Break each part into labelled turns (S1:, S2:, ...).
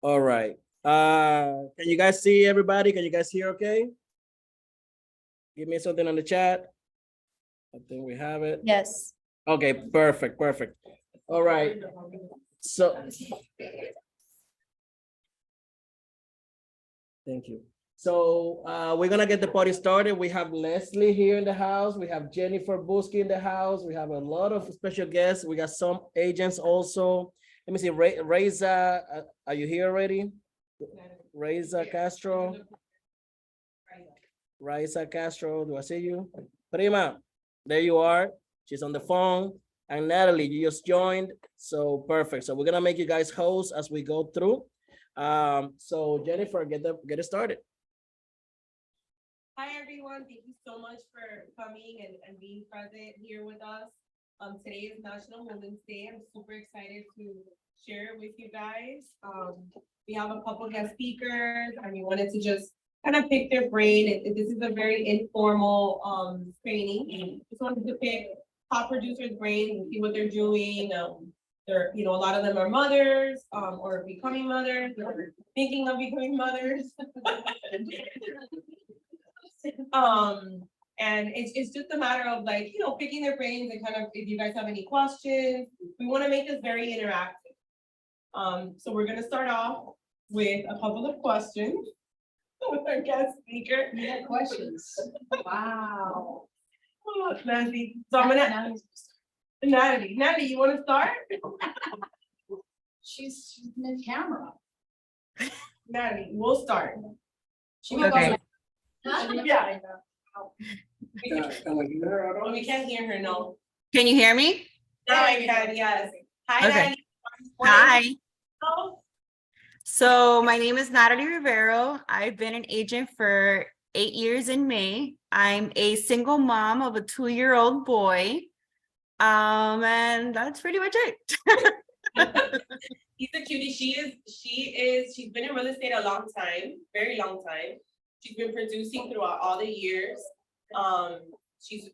S1: All right. Can you guys see everybody? Can you guys hear okay? Give me something on the chat. I think we have it.
S2: Yes.
S1: Okay, perfect, perfect. All right. So thank you. So we're gonna get the party started. We have Leslie here in the house. We have Jennifer Busky in the house. We have a lot of special guests. We got some agents also. Let me see, Reza, are you here already? Reza Castro. Raiza Castro, do I see you? Prima, there you are. She's on the phone. And Natalie, you just joined. So perfect. So we're gonna make you guys hosts as we go through. So Jennifer, get it started.
S3: Hi, everyone. Thank you so much for coming and being present here with us. Today is National Women's Day. I'm super excited to share it with you guys. We have a couple guest speakers, and we wanted to just kind of pick their brain. This is a very informal training. Just wanted to pick top producers' brains and see what they're doing. They're, a lot of them are mothers, or becoming mothers, or thinking of becoming mothers. And it's just a matter of like, picking their brains and kind of, if you guys have any questions, we want to make this very interactive. So we're gonna start off with a couple of questions with our guest speaker.
S2: We had questions. Wow.
S3: Oh, Nancy. So I'm gonna, Natalie, you want to start?
S2: She's in camera.
S3: Natalie, we'll start.
S2: Okay.
S3: Yeah. We can't hear her, no.
S4: Can you hear me?
S3: Now I can, yes. Hi,
S4: Okay.
S3: Natalie.
S4: Hi.
S3: Hello.
S4: So my name is Natalie Rivero. I've been an agent for 8 years in May. I'm a single mom of a 2-year-old boy. And that's pretty much it.
S3: He's a cutie. She's been in real estate a long time, very long time. She's been producing throughout all the years. She's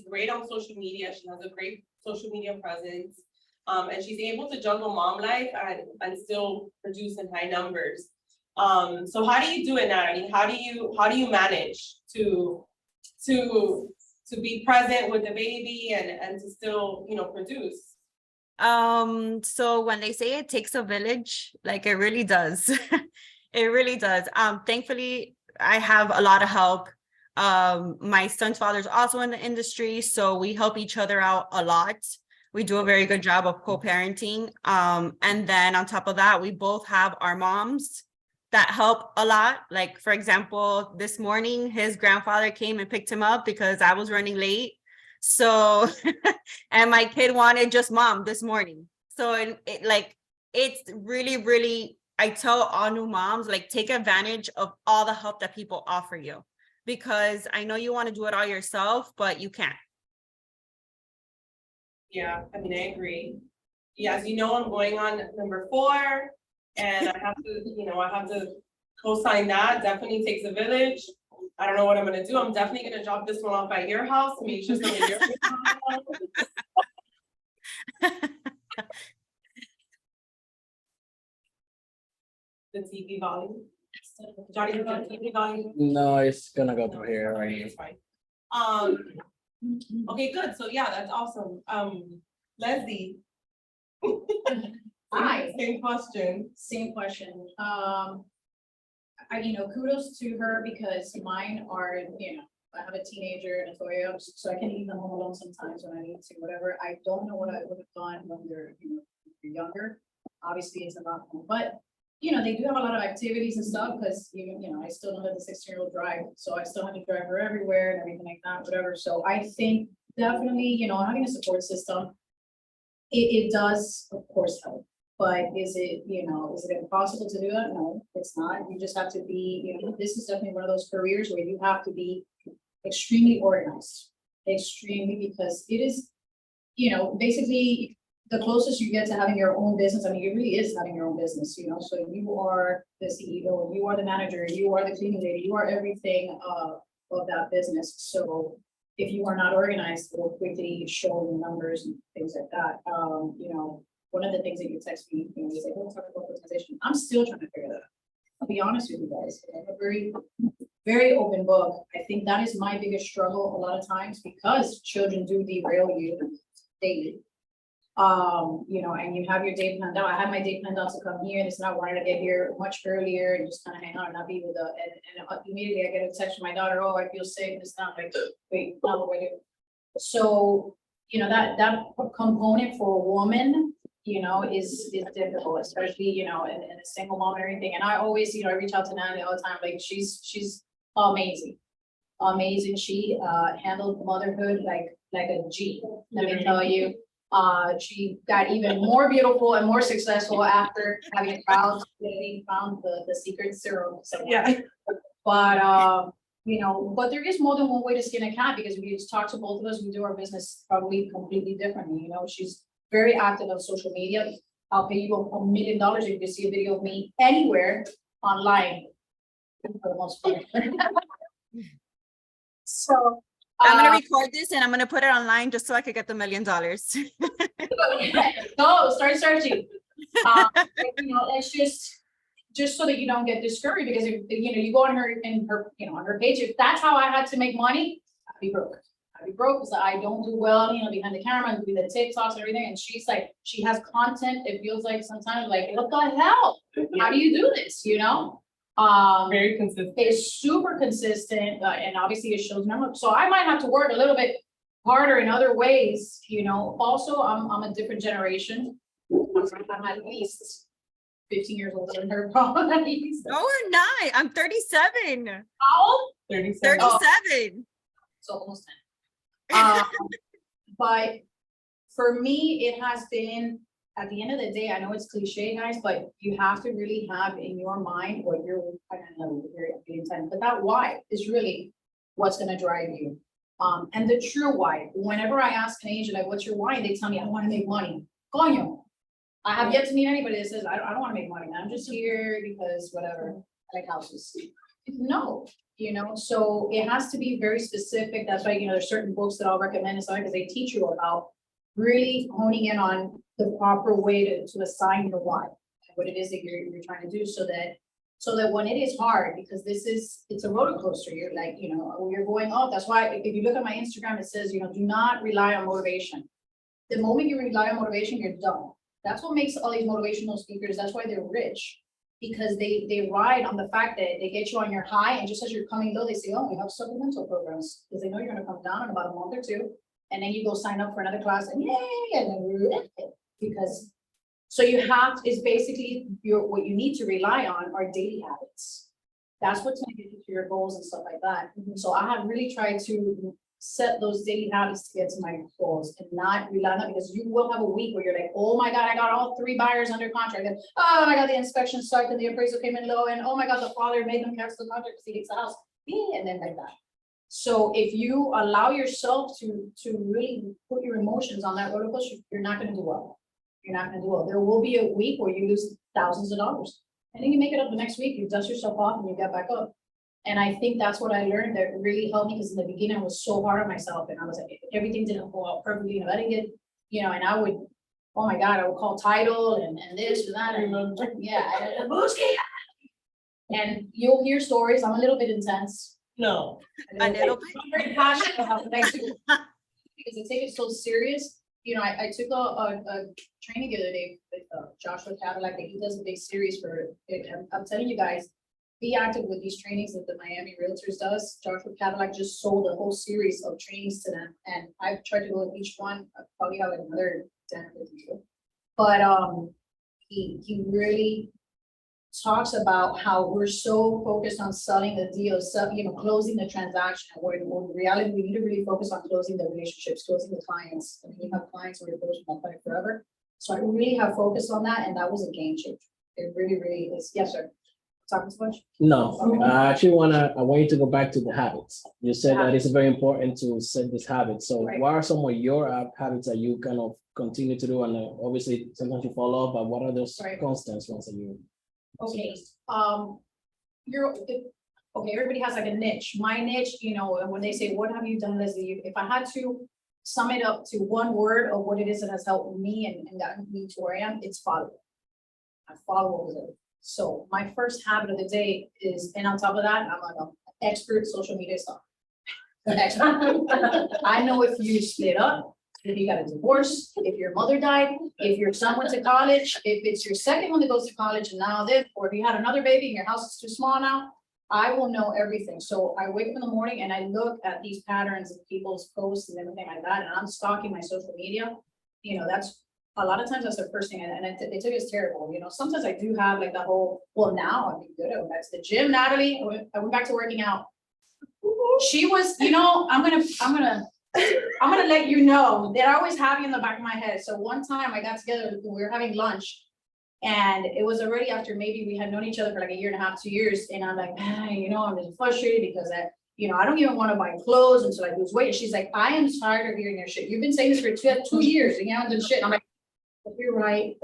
S3: great on social media. She has a great social media presence. And she's able to juggle mom life and still produce in high numbers. So how do you do it, Natalie? How do you manage to be present with the baby and to still, produce?
S4: So when they say it takes a village, like it really does. It really does. Thankfully, I have a lot of help. My son's father is also in the industry, so we help each other out a lot. We do a very good job of co-parenting. And then on top of that, we both have our moms that help a lot. Like, for example, this morning, his grandfather came and picked him up because I was running late. So, and my kid wanted just mom this morning. So it's really, really, I tell all new moms, like, take advantage of all the help that people offer you, because I know you want to do it all yourself, but you can't.
S3: Yeah, I mean, I agree. Yeah, as you know, I'm going on number 4, and I have to co-sign that. Definitely takes a village. I don't know what I'm gonna do. I'm definitely gonna drop this one off at your house to make sure some of your the TV volume. Johnny, the TV volume.
S1: No, it's gonna go through here right here.
S3: It's fine. Okay, good. So yeah, that's awesome. Leslie.
S2: Hi.
S3: Same question.
S2: Same question. Kudos to her, because mine are, I have a teenager and a 4-year-old, so I can leave them home alone sometimes when I need to, whatever. I don't know what I would have done when they're, younger. Obviously, it's a lot more, but they do have a lot of activities and stuff, because I still don't let the 16-year-old drive, so I still have to drive her everywhere and everything like that, whatever. So I think definitely, having a support system, it does, of course, help. But is it impossible to do that? No, it's not. You just have to be, this is definitely one of those careers where you have to be extremely organized, because it is, basically the closest you get to having your own business. I mean, it really is having your own business, so you are the CEO, you are the manager, you are the cleaning lady, you are everything of that business. So if you are not organized, it will quickly show in the numbers and things like that. one of the things that you text me, you know, you say, oh, talk about organization, I'm still trying to figure that out. I'll be honest with you guys, I'm a very, very open book. I think that is my biggest struggle a lot of times because children do derail you daily. You know, and you have your day planned out. I had my day planned out to come here, and it's not wanting to get here much earlier and just kind of hang out and not be with the, and immediately I get a text from my daughter, oh, I feel sick, it's not like, wait, not what we're doing. So, you know, that component for a woman, you know, is difficult, especially, you know, in a single mom and everything. And I always, you know, I reach out to Natalie all the time, like she's amazing. Amazing. She handled motherhood like a G, let me tell you. She got even more beautiful and more successful after having a child. They found the secret serum.
S3: Yeah.
S2: But you know, but there is more than one way to skin a cat because we just talk to both of us. We do our business probably completely differently. You know, she's very active on social media. I'll pay you $1 million if you see a video of me anywhere online. For the most part. So
S4: I'm gonna record this and I'm gonna put it online just so I could get the $1 million.
S2: no, start searching. You know, it's just so that you don't get discouraged because if you know you go on her you know on her page, if that's how I had to make money, I'd be broke. I'd be broke because I don't do well, you know, behind the camera and do the TikToks and everything. And she's like, she has content. It feels like sometimes like, what the hell? How do you do this? You know?
S3: Very consistent.
S2: It's super consistent, and obviously it shows numbers. So I might have to work a little bit harder in other ways, you know. Also, I'm a different generation. I'm at least 15 years older than her, probably.
S4: No, we're not. I'm 37.
S2: How old?
S3: 37.
S4: 37.
S2: So almost 10. But for me, it has been, at the end of the day, I know it's cliche, guys, but you have to really have in your mind what you're, I don't know, your intent, but that why is really what's going to drive you. And the true why. Whenever I ask an agent, like, what's your why? They tell me, I want to make money. Coño. I have yet to meet anybody that says, I don't want to make money. I'm just here because whatever, I like houses. No, you know, so it has to be very specific. That's why, you know, there's certain books that I'll recommend and stuff because they teach you about really honing in on the proper way to assign your why, what it is that you're trying to do so that when it is hard, because it's a roller coaster, you're like, you know, you're going up. That's why if you look at my Instagram, it says, you know, do not rely on motivation. The moment you rely on motivation, you're done. That's what makes all these motivational speakers, that's why they're rich. Because they ride on the fact that they get you on your high, and just as you're coming low, they say, oh, we have supplemental programs, because they know you're gonna come down in about a month or two. And then you go sign up for another class and yay, and then because so you have is basically what you need to rely on are daily habits. That's what's going to get you to your goals and stuff like that. So I have really tried to set those daily habits to get to my goals and not rely on that, because you will have a week where you're like, oh my God, I got all 3 buyers under contract. And oh my God, the inspection sucked and the appraisal came in low. And oh my God, the father made them cancel the contract because he hates the house. Yeah, and then like that. So if you allow yourself to really put your emotions on that roller coaster, you're not going to do well. You're not going to do well. There will be a week where you lose thousands of dollars, and then you make it up the next week. You dust yourself off and you get back up. And I think that's what I learned that really helped me, because in the beginning I was so hard on myself, and I was like, everything didn't go out perfectly, and I didn't get, you know, and I would, oh my God, I would call title and this and that, and yeah, and you'll hear stories. I'm a little bit intense.
S3: No.
S4: A little bit.
S2: I'm very passionate about what I do because I take it so serious. You know, I took a training the other day with Joshua Cadillac, and he does a big series for it. I'm telling you guys, be active with these trainings that the Miami Realtors does. Joshua Cadillac just sold a whole series of trainings to them, and I've tried to go with each one. I probably have another 10 or 15. But he really talks about how we're so focused on selling the deal, you know, closing the transaction, where in reality we need to really focus on closing the relationships, closing the clients. I mean, you have clients who are closing that client forever. So I really have focused on that, and that was a game changer. It really, really is. Yes, sir. Talking too much?
S1: No,
S2: Okay.
S1: I want you to go back to the habits. You said that it's very important to set this habit. So
S2: Right.
S1: what are some of your habits that you kind of continue to do? And obviously sometimes you follow up, but what are those
S2: Right.
S1: constants ones that you?
S2: Okay, everybody has like a niche. My niche, you know, and when they say, what have you done, Leslie? If I had to sum it up to one word of what it is that has helped me and gotten me to where I am, it's follow. I follow it. So my first habit of the day is, and on top of that, I'm like an expert social media stuff. I know if you split up, if you got a divorce, if your mother died, if your son went to college, if it's your second one that goes to college and now this, or if you had another baby and your house is too small now, I will know everything. So I wake up in the morning and I look at these patterns of people's posts and everything like that, and I'm stalking my social media. You know, that's a lot of times that's the first thing, and they tell you it's terrible. You know, sometimes I do have like that whole, well, now I've been good at that's the gym, Natalie. I went back to working out. She was, you know, I'm gonna let you know that I always have you in the back of my head. So one time I got together, we were having lunch. And it was already after maybe we had known each other for like a year and a half, 2 years. And I'm like, you know, I'm just frustrated because I don't even want to buy clothes until I lose weight. And she's like, I am tired of hearing your shit. You've been saying this for 2 years and you haven't done shit. And I'm like, you're right.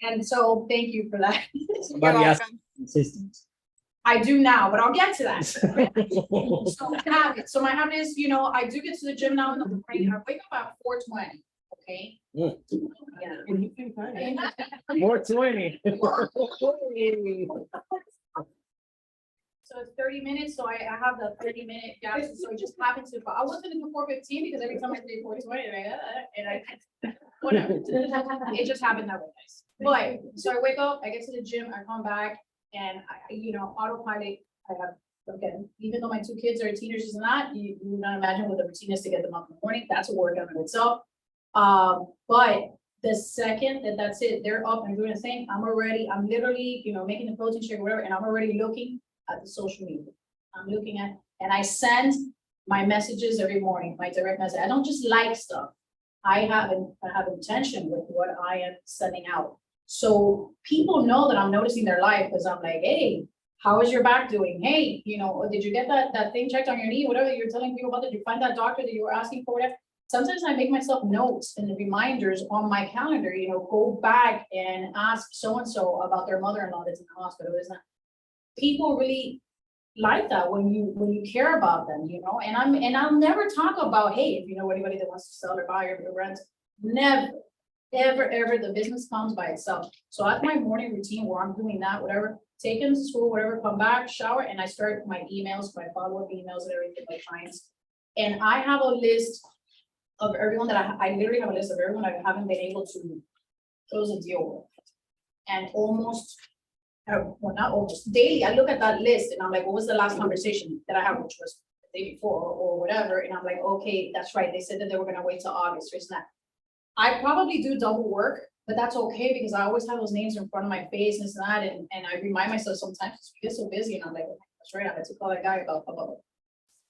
S2: And so thank you for that.
S1: Somebody asked assistance.
S2: I do now, but I'll get to that. So my habit is, you know, I do get to the gym now in the morning. I wake up at 4:20. Okay.
S1: Mm.
S2: Yeah.
S1: More 20.
S2: So it's 30 minutes, so I have the 30-minute gap, so it just happens to, I wasn't in the 4:15 because every time I say 4:20, and I, whatever. It just happened that way, guys. But, so I wake up, I get to the gym, I come back, and I, you know, autopilot, I have, again, even though my 2 kids are teenagers and that, you would not imagine what the routine is to get them up in the morning, that's a workout in itself. But the second that's it, they're up and doing the thing, I'm literally, you know, making the protein shake or whatever, and I'm already looking at the social media. I'm looking at, and I send my messages every morning, my direct message. I don't just like stuff. I have intention with what I am sending out. So people know that I'm noticing their life because I'm like, hey, how is your back doing? Hey, you know, did you get that thing checked on your knee? Whatever you're telling people about, did you find that doctor that you were asking for? Whatever. Sometimes I make myself notes and the reminders on my calendar, you know, go back and ask so-and-so about their mother-in-law that's in the hospital. Isn't that? People really like that when you care about them, you know, and I'll never talk about, hey, if you know anybody that wants to sell or buy or rent, never, ever, the business comes by itself. So I have my morning routine where I'm doing that, whatever, take them to school, whatever, come back, shower, and I start my emails, my follow-up emails and everything, my clients. And I have a list of everyone that I literally have a list of everyone I haven't been able to close a deal with. And almost, well, not almost, daily, I look at that list and I'm like, what was the last conversation that I had, which was the day before or whatever, and I'm like, okay, that's right, they said that they were gonna wait till August, or that. I probably do double work, but that's okay, because I always have those names in front of my face and that, and I remind myself sometimes, we get so busy, and I'm like, that's right, I had to call that guy about.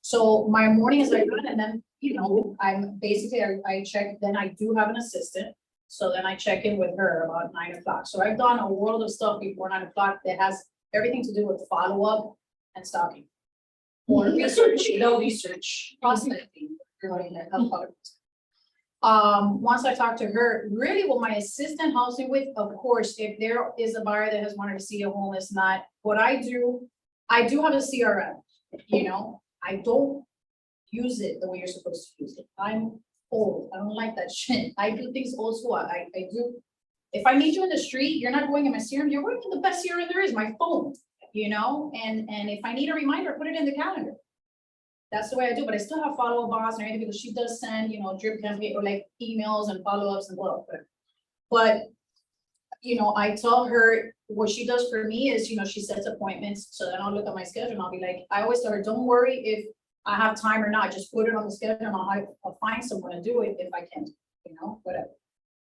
S2: So my morning is like that, and then, you know, I'm basically, I check, then I do have an assistant. So then I check in with her about 9 o'clock. So I've done a world of stuff before 9 o'clock that has everything to do with follow-up and stalking. Or research, no research, prospecting. Once I talk to her, really what my assistant helps me with, of course, if there is a buyer that has wanted to see a home, it's not what I do have a CRM, you know, I don't use it the way you're supposed to use it. I'm old. I don't like that shit. I do things old school. I do. If I meet you in the street, you're not going in my CRM. You're going to the best CRM there is, my phone. You know, and if I need a reminder, put it in the calendar. That's the way I do. But I still have follow-up boss and everything, because she does send, you know, drip campaign or like emails and follow-ups and whatever. But you know, I tell her what she does for me is, you know, she sets appointments. So then I'll look at my schedule and I'll be like, I always tell her, don't worry if I have time or not, just put it on the schedule and I'll find someone to do it if I can, you know, whatever.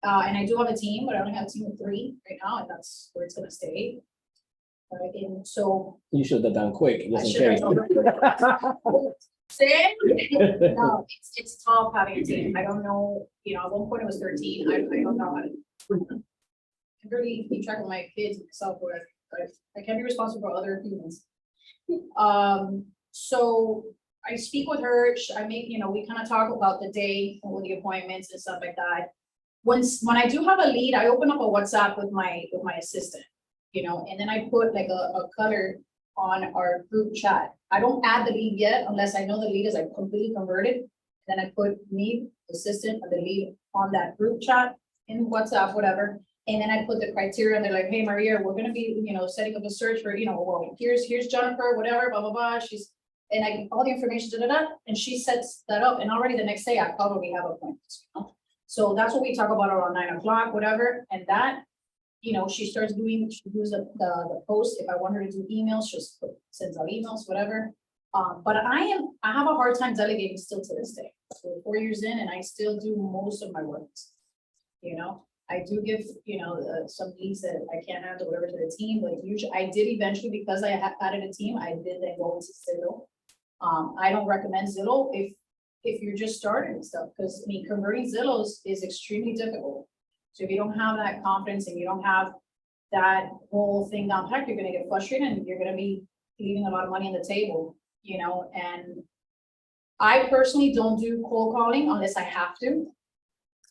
S2: And I do have a team, but I only have a team of 3 right now, and that's where it's gonna stay. But again, so.
S1: You should have done quick. It
S2: I
S1: wasn't
S2: should have
S1: fair.
S2: Say, no, it's tough having a team. I don't know, you know, at one point it was 13. I don't know how to. I really keep track of my kids and myself, but I can't be responsible for other humans. So I speak with her. I make, you know, we kind of talk about the day and with the appointments and stuff like that. When I do have a lead, I open up a WhatsApp with my assistant, you know, and then I put like a color on our group chat. I don't add the lead yet unless I know the lead is like completely converted. Then I put me, assistant of the lead on that group chat in WhatsApp, whatever. And then I put the criteria and they're like, hey, Maria, we're gonna be, setting up a search for, well, here's Jennifer, whatever, blah, blah, blah. And I get all the information, and she sets that up. And already the next day I probably have appointments. So that's what we talk about around 9 o'clock, whatever. And that, she starts doing, she does the post. If I want her to do emails, she just sends out emails, whatever. But I have a hard time delegating still to this day. So 4 years in and I still do most of my work. I do give, some leads that I can't handle, whatever, to the team, but usually I did eventually, because I added a team, I did then go into Zillow. I don't recommend Zillow if you're just starting and stuff, because converting Zillows is extremely difficult. So if you don't have that confidence and you don't have that whole thing down pat, you're gonna get frustrated and you're gonna be leaving a lot of money on the table, and I personally don't do cold calling unless I have to,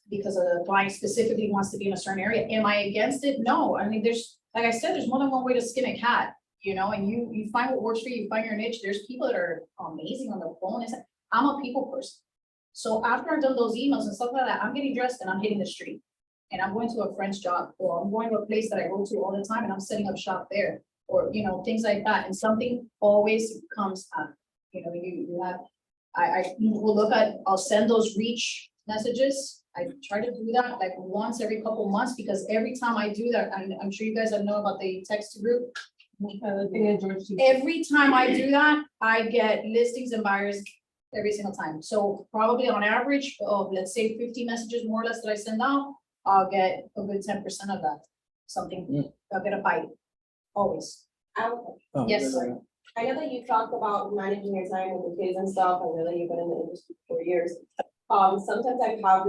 S2: because a client specifically wants to be in a certain area. Am I against it? No. I mean, like I said, there's more than one way to skin a cat, and you find what works for you, you find your niche. There's people that are amazing on the phone. I'm a people person. So after I've done those emails and stuff like that, I'm getting dressed and I'm hitting the street. And I'm going to a friend's job, or I'm going to a place that I go to all the time and I'm setting up shop there, or, things like that. And something always comes up. You have, I will look at, I'll send those reach messages. I try to do that like once every couple of months, because every time I do that, I'm sure you guys know about the text group. Every time I do that, I get listings and buyers every single time. So probably on average of, let's say, 50 messages more or less that I send out, I'll get a good 10% of that. I'll get a bite, always. Yes.
S3: I know that you talk about managing your time with the kids and stuff. I know that you've been in the industry for years. Sometimes I have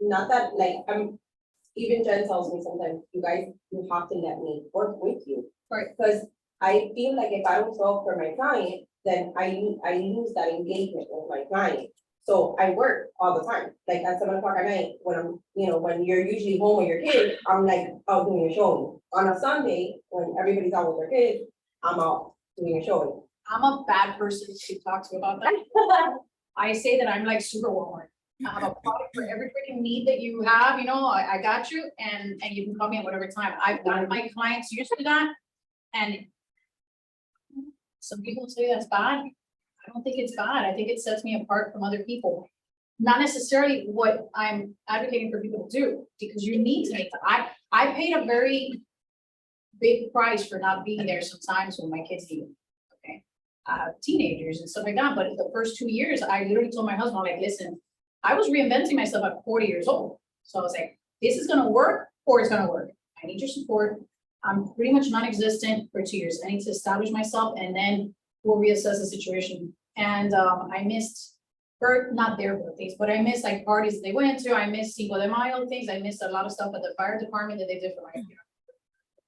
S3: not that even Jen tells me sometimes, you have to let me work with you.
S2: Right.
S3: Because I feel like if I don't show up for my client, then I lose that engagement with my client. So I work all the time, like at 7 o'clock at night when I'm, when you're usually home with your kids, I'm out doing a showing. On a Sunday, when everybody's out with their kids, I'm out doing a showing.
S2: I'm a bad person to talk to about that. I say that I'm like super Walmart. I have a product for every freaking need that you have, I got you, and you can call me at whatever time. I've got my clients used to that, and some people say that's bad. I don't think it's bad. I think it sets me apart from other people. Not necessarily what I'm advocating for people to do, because you need to make that. I paid a very big price for not being there sometimes when my kids need me. Okay. Teenagers and stuff like that. But the first 2 years, I literally told my husband, like, listen, I was reinventing myself at 40 years old. So I was like, this is gonna work or it's gonna work. I need your support. I'm pretty much non-existent for 2 years. I need to establish myself, and then we'll reassess the situation. And I missed, not their birthdays, but I missed like parties they went to. I missed Cinco de Mayo things. I missed a lot of stuff at the fire department that they did for my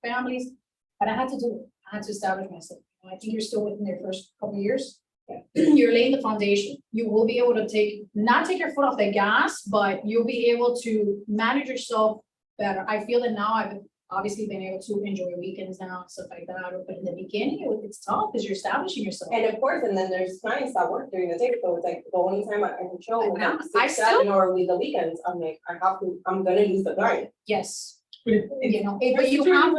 S2: families. But I had to do it. I had to establish myself. I think you're still within their first couple of years. Yeah. You're laying the foundation. You will be able to not take your foot off the gas, but you'll be able to manage yourself better. I feel that now I've obviously been able to enjoy weekends now and stuff like that. But in the beginning, it's tough because you're establishing yourself.
S3: And of course, and then there's clients that work during the day, so it's like the only time I can show
S2: I still,
S3: or with the weekends, I'm like, I'm gonna use the client.
S2: yes. But you have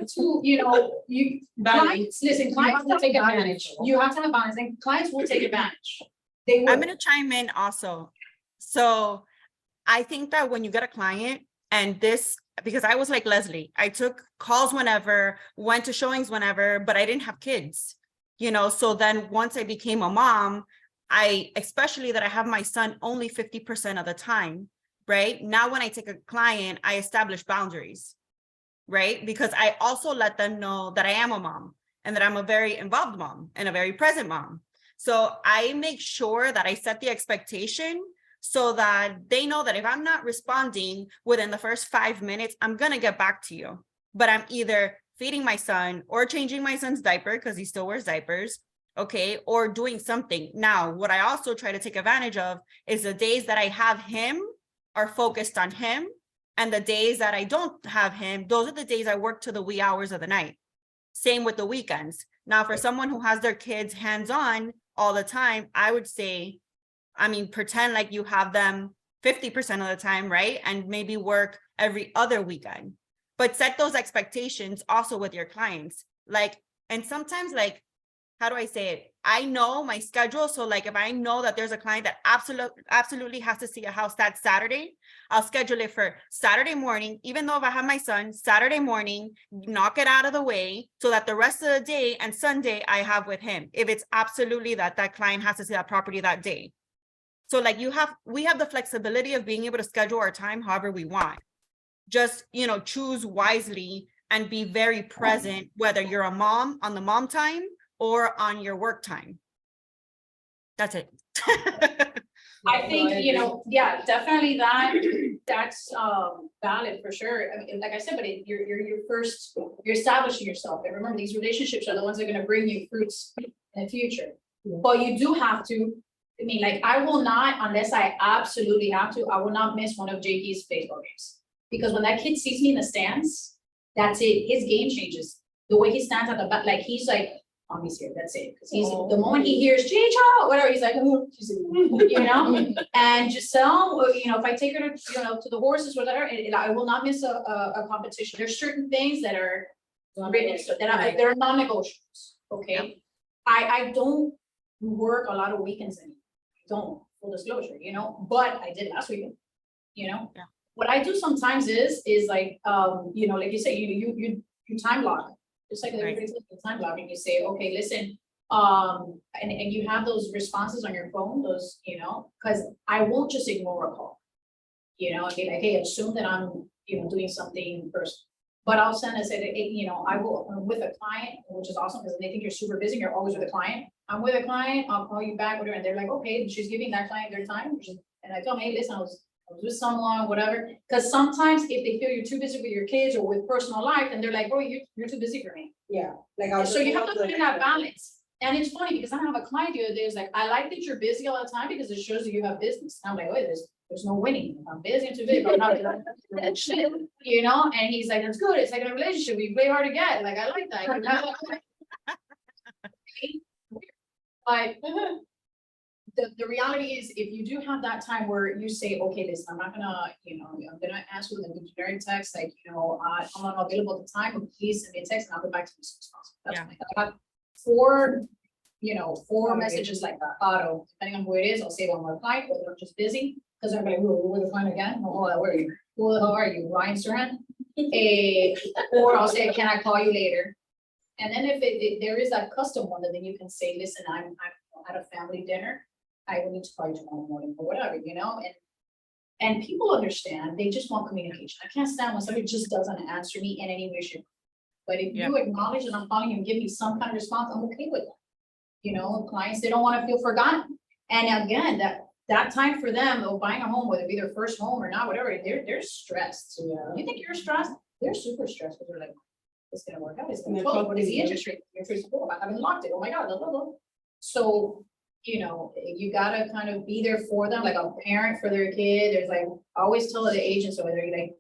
S2: to, clients, listen, clients will take advantage. You have to have balance, and clients will take advantage. They will.
S4: I'm gonna chime in also. So I think that when you get a client, and this, because I was like Leslie, I took calls whenever, went to showings whenever, but I didn't have kids, so then once I became a mom, especially that I have my son only 50% of the time, right? Now, when I take a client, I establish boundaries, right? Because I also let them know that I am a mom and that I'm a very involved mom and a very present mom. So I make sure that I set the expectation so that they know that if I'm not responding within the first 5 minutes, I'm going to get back to you. But I'm either feeding my son or changing my son's diaper because he still wears diapers, okay, or doing something. Now, what I also try to take advantage of is the days that I have him are focused on him. And the days that I don't have him, those are the days I work to the wee hours of the night. Same with the weekends. Now, for someone who has their kids hands-on all the time, I would say, I mean, pretend like you have them 50% of the time, right? And maybe work every other weekend. But set those expectations also with your clients. Like, and sometimes, like, how do I say it? I know my schedule. So like, if I know that there's a client that absolutely has to see a house that Saturday, I'll schedule it for Saturday morning, even though if I have my son, Saturday morning, knock it out of the way so that the rest of the day and Sunday I have with him. If it's absolutely that client has to see that property that day. So like we have the flexibility of being able to schedule our time however we want. Just, choose wisely and be very present, whether you're a mom on the mom time or on your work time. That's it.
S2: I think, yeah, definitely that's valid for sure. I mean, like I said, but you're establishing yourself. And remember, these relationships are the ones that are gonna bring you fruits in the future.
S1: Yeah.
S2: But you do have to, I mean, like, I will not, unless I absolutely have to, I will not miss one of JP's baseball games. Because when that kid sees me in the stands, that's it, his game changes. The way he stands at the back, like, he's like, mommy's here, that's it. Because the moment he hears Chicho, whatever, he's like, oh, she's and Giselle, if I take her to, to the horses, whatever, I will not miss a competition. There's certain things that are written, so they're non-negotiables, okay? I don't work a lot of weekends anymore. I don't, full disclosure, but I did last weekend,
S4: Yeah.
S2: What I do sometimes is like, like you say, you time block. Just like everybody's looking at time block, and you say, okay, listen, and you have those responses on your phone, those, because I won't just ignore a call. And be like, hey, assume that I'm, doing something first. But I'll send and say that, I will, I'm with a client, which is awesome because they think you're super busy, you're always with a client. I'm with a client, I'll call you back, whatever, and they're like, okay, she's giving that client their time, and I tell them, hey, listen, I was with someone, whatever, because sometimes if they feel you're too busy with your kids or with personal life, and they're like, oh, you're too busy for me.
S1: Yeah, like
S2: So you have to find that balance. And it's funny because I have a client the other day who's like, I like that you're busy all the time because it shows that you have business. And I'm like, wait, there's no winning. If I'm busy, I'm too busy, but I'm not doing and he's like, that's good. It's like in a relationship, we play hard to get. Like, I like that. But the reality is, if you do have that time where you say, okay, listen, I'm not gonna, I'm gonna answer with a generic text, like, I'm not available at the time, but please send me a text and I'll get back to you as soon as possible. That's fine. I got four messages like that, auto, depending on who it is, I'll say one more client, whether I'm just busy, because I'm like, we're the client again, where are you? Who the hell are you, Ryan Serhan? Or I'll say, can I call you later? And then if there is that custom one, then you can say, listen, I'm at a family dinner, I will need to call you tomorrow morning or whatever, and people understand, they just want communication. I can't stand when somebody just doesn't answer me in any way, shape. But if you acknowledge that I'm calling you and give me some kind of response, I'm okay with that. Clients, they don't want to feel forgotten. And again, that time for them of buying a home, whether it be their first home or not, whatever, they're stressed. You think you're stressed? They're super stressed because they're like, it's gonna work out, it's gonna close, what is the interest rate? Your interest rate, I haven't locked it, oh my God, blah, blah, blah. So, you gotta kind of be there for them, like a parent for their kid. There's like, I always tell the agents, so whether you're like,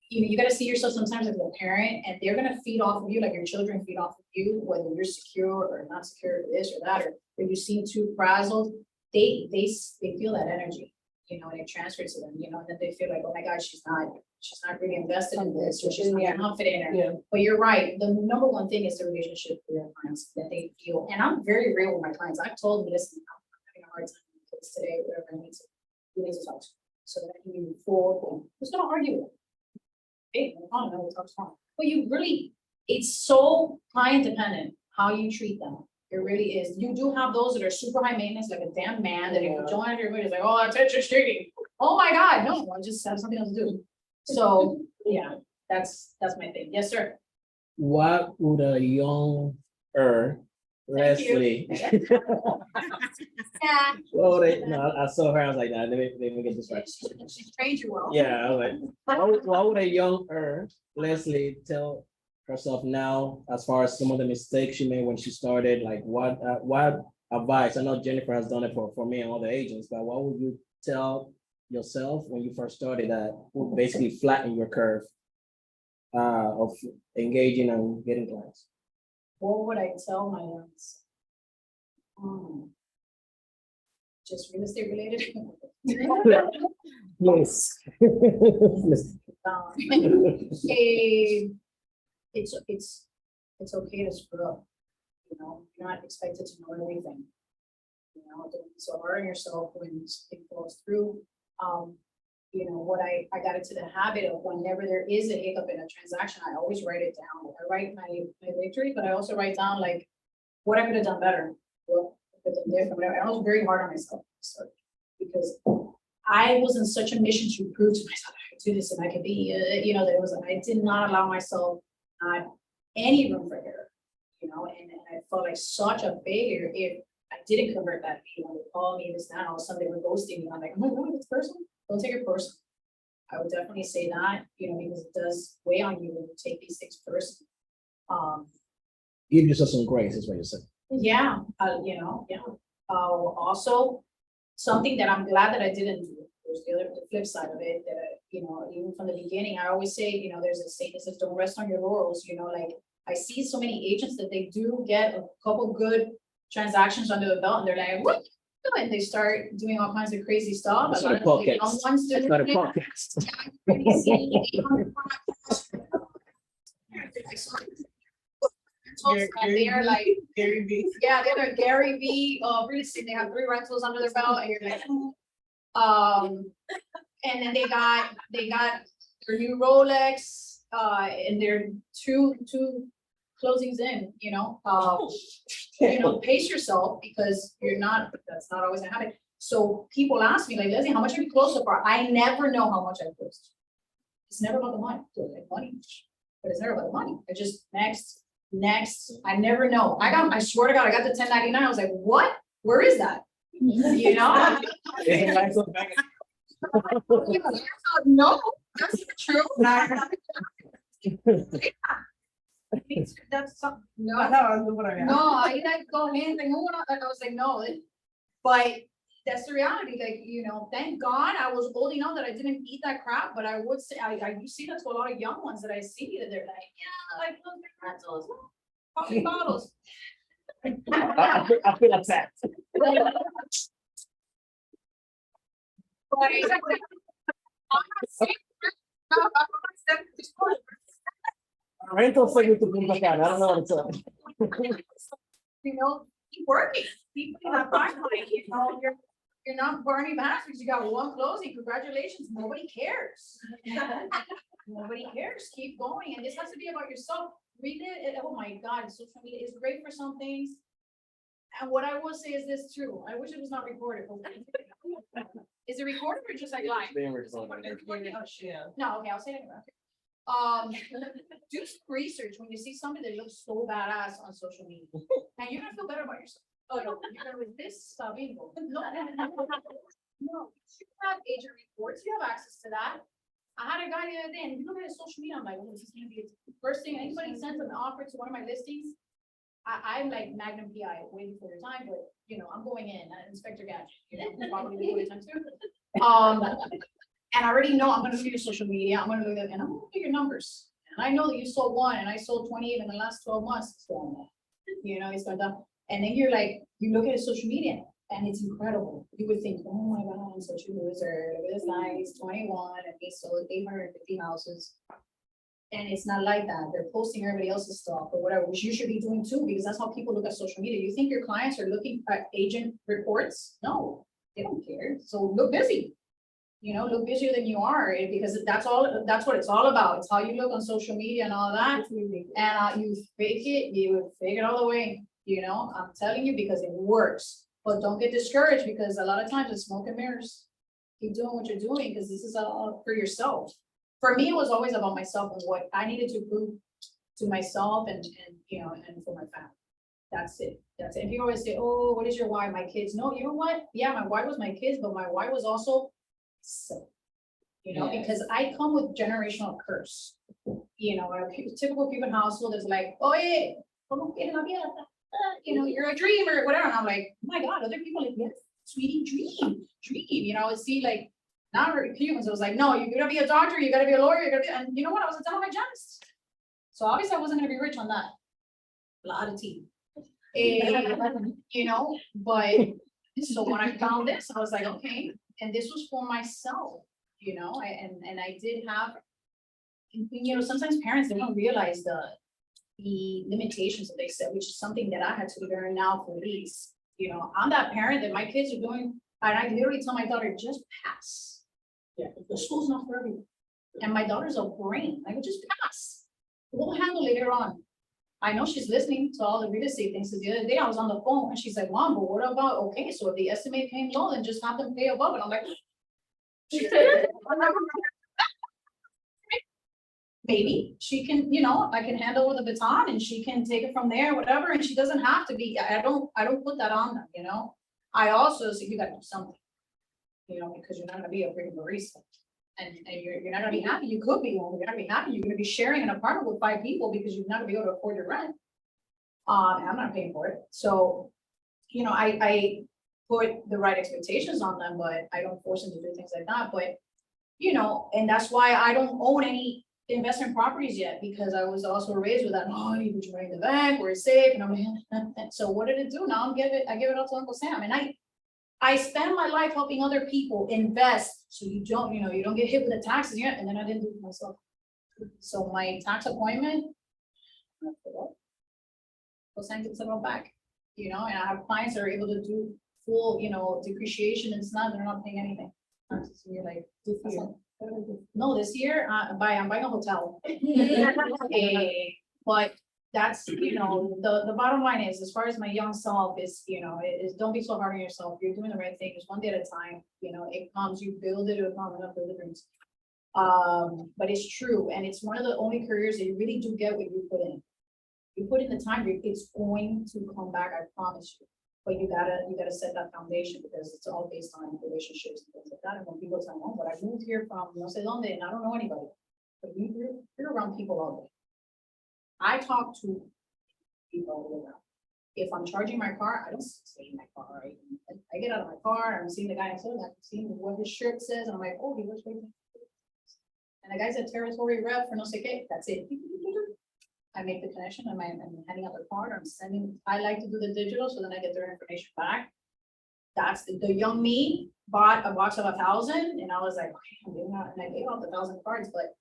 S2: you gotta see yourself sometimes as a parent, and they're gonna feed off of you, like your children feed off of you, whether you're secure or not secure, or this or that, or you seem too frazzled, they feel that energy, and it transfers to them, and then they feel like, oh my God, she's not really invested in this, or she's not confident in her.
S1: Yeah.
S2: But you're right, the number one thing is the relationship with your clients, that they feel, and I'm very real with my clients. I've told them, listen, I'm having a hard time with kids today, whatever, I need to talk to, so that I can be full, just don't argue with them. Hey, I don't know what talks wrong. But it's so client dependent how you treat them. It really is. You do have those that are super high maintenance, like a damn man that if you join everybody's like, oh, attention seeking. Oh my God, no, I just have something else to do. So yeah, that's my thing. Yes, sir.
S1: What would a younger Leslie?
S2: Yeah.
S1: Well, I saw her, I was like, nah, let me get this right.
S2: She trained you well.
S1: Yeah, I was like, what would a younger Leslie tell herself now, as far as some of the mistakes she made when she started? Like, what advice? I know Jennifer has done it for me and other agents, but what would you tell yourself when you first started that would basically flatten your curve of engaging and getting clients?
S2: What would I tell my youngs? Just real estate related.
S1: Yes.
S2: It's okay to screw up. You know, you're not expected to know everything. You know, don't be so hard on yourself when something falls through. You know, what I got into the habit of whenever there is a hiccup in a transaction, I always write it down. I write my victory, but I also write down like what I could have done better, what I could have done different, whatever. And I was very hard on myself because I was in such a mission to prove to myself I could do this and I could be, you know, I did not allow myself any room for error, you know, and I felt like such a failure if I didn't convert that, you know, they call me this, now, all of a sudden they were ghosting me. I'm like, oh my God, this person, don't take it personal. I would definitely say that, you know, because it does weigh on you when you take these things personally.
S1: Give yourself some grace, is what you're saying.
S2: Yeah, you know, yeah. Also, something that I'm glad that I didn't do, there's the flip side of it, that, you know, even from the beginning, I always say, you know, there's a saying that says, don't rest on your laurels, you know, like, I see so many agents that they do get a couple good transactions under the belt, and they're like, what? And they start doing all kinds of crazy stuff.
S1: That's
S2: A
S1: not
S2: lot
S1: a
S2: of the young
S1: podcast.
S2: ones
S1: It's
S2: do
S1: not a
S2: it.
S1: podcast.
S2: And they're like,
S3: Gary V.
S2: yeah, they're Gary V, real estate, they have 3 rentals under their belt, and you're like, and then they got their new Rolex, and they're two closings in, you know, pace yourself because that's not always gonna happen. So people ask me like, Leslie, how much have you closed so far? I never know how much I've closed. It's never about the money, but it's never about the money. I just next, I never know. I swear to God, I got the 1099. I was like, what? Where is that? You know? No, that's not true. That's something, no, I like go in and I was like, no, but that's the reality. Like, you know, thank God I was old enough that I didn't eat that crap, but I would say, you see that to a lot of young ones that I see that they're like, yeah, like those big rentals, coffee bottles.
S1: I feel attacked. Rental segment to Punta Cana. I don't know what it's on.
S2: You know, keep working, keep putting that pipeline, you know, you're not burning masters, you got one closing, congratulations, nobody cares. Nobody cares, keep going, and this has to be about yourself. Read it, oh my God, social media is great for some things. And what I will say is this too, I wish it was not recorded. Is it recorded or just like live? No, okay, I'll say it anyway. Do some research when you see somebody that looks so badass on social media, and you're gonna feel better about yourself. Oh no, you're gonna with this bingo. No, you have agent reports, you have access to that. I had a guy the other day, and if you look at his social media, I'm like, oh, this is gonna be the first thing anybody sends an offer to one of my listings. I'm like Magnum PI, waiting for your time, but you know, I'm going in, Inspector Gadget, you know, probably before your time too. And I already know I'm gonna look at your social media, I'm gonna look at, and I'm gonna look at your numbers. And I know that you sold 1 and I sold 28 in the last 12 months. So, you know, it's gone down. And then you're like, you look at his social media and it's incredible. You would think, oh my God, I'm such a loser. Look at this guy, he's 21 and he sold 850 houses. And it's not like that. They're posting everybody else's stuff or whatever, which you should be doing too, because that's how people look at social media. You think your clients are looking at agent reports? No, they don't care. So look busy. You know, look busier than you are, because that's what it's all about. It's how you look on social media and all that. And you fake it, you fake it all the way, you know, I'm telling you, because it works. But don't get discouraged, because a lot of times it's smoke and mirrors. Keep doing what you're doing, because this is all for yourself. For me, it was always about myself and what I needed to prove to myself and you know, and for my family. That's it. That's it. And people always say, oh, what is your why? My kids. No, you know what? Yeah, my why was my kids, but my why was also, so, you know, because I come with generational curse. You know, a typical Cuban household is like, oh yeah, you know, you're a dreamer, whatever. And I'm like, oh my God, other people are like, yes, sweetie, dream. You know, I would see like, not very Cubans. It was like, no, you're gonna be a doctor, you gotta be a lawyer, and you know what? I was a dental hygienist. So obviously I wasn't gonna be rich on that. a lot of tea. You know, but so when I found this, I was like, okay, and this was for myself, you know, and I did have, you know, sometimes parents, they don't realize the limitations that they set, which is something that I had to learn now for these. You know, I'm that parent that my kids are doing, and I literally tell my daughter, just pass. Yeah, the school's not for everyone. And my daughter's a brain, I would just pass. We'll handle it later on. I know she's listening to all the real estate things. So the other day I was on the phone and she's like, Mom, but what about, okay, so if the estimate came low, then just have them pay above it. I'm like, maybe she can, you know, I can hand over the baton and she can take it from there, whatever, and she doesn't have to be, I don't put that on them, you know? I also say you gotta do something, you know, because you're not gonna be a freaking barista. And you're not gonna be happy, you could be, well, you're not gonna be happy, you're gonna be sharing an apartment with 5 people because you're not gonna be able to afford your rent. And I'm not paying for it, so, you know, I put the right expectations on them, but I don't force them to do things like that, but, you know, and that's why I don't own any investment properties yet, because I was also raised with that, oh, you put your money in the bank, where it's safe, and I'm like, so what did it do? Now I give it out to Uncle Sam, and I spend my life helping other people invest, so you don't, you know, you don't get hit with the taxes yet, and then I didn't do it myself. So my tax appointment, Uncle Sam gets it all back, you know, and I have clients that are able to do full, you know, depreciation, and it's not, they're not paying anything. So you're like, no, this year, I'm buying a hotel. But that's, you know, the bottom line is, as far as my young self is, you know, is don't be so hard on yourself. You're doing the right thing, just one day at a time, you know, it comes, you build it, it'll come enough deliverance. But it's true, and it's one of the only careers that you really do get what you put in. You put in the time, it's going to come back, I promise you. But you gotta set that foundation, because it's all based on relationships and things like that. And when people tell me, oh, but I moved here from no sé dónde, and I don't know anybody. But you're around people all day. I talk to people all the way around. If I'm charging my car, I don't stay in my car. I get out of my car, I'm seeing the guy next to me, I'm seeing what his shirt says, and I'm like, oh, he looks great. And the guy's a territory rep for no sé qué, that's it. I make the connection, I'm handing out the card, I'm sending, I like to do the digital, so then I get their information back. That's the young me bought a box of 1,000, and I was like, okay, I'm doing that, and I gave out the 1,000 cards, but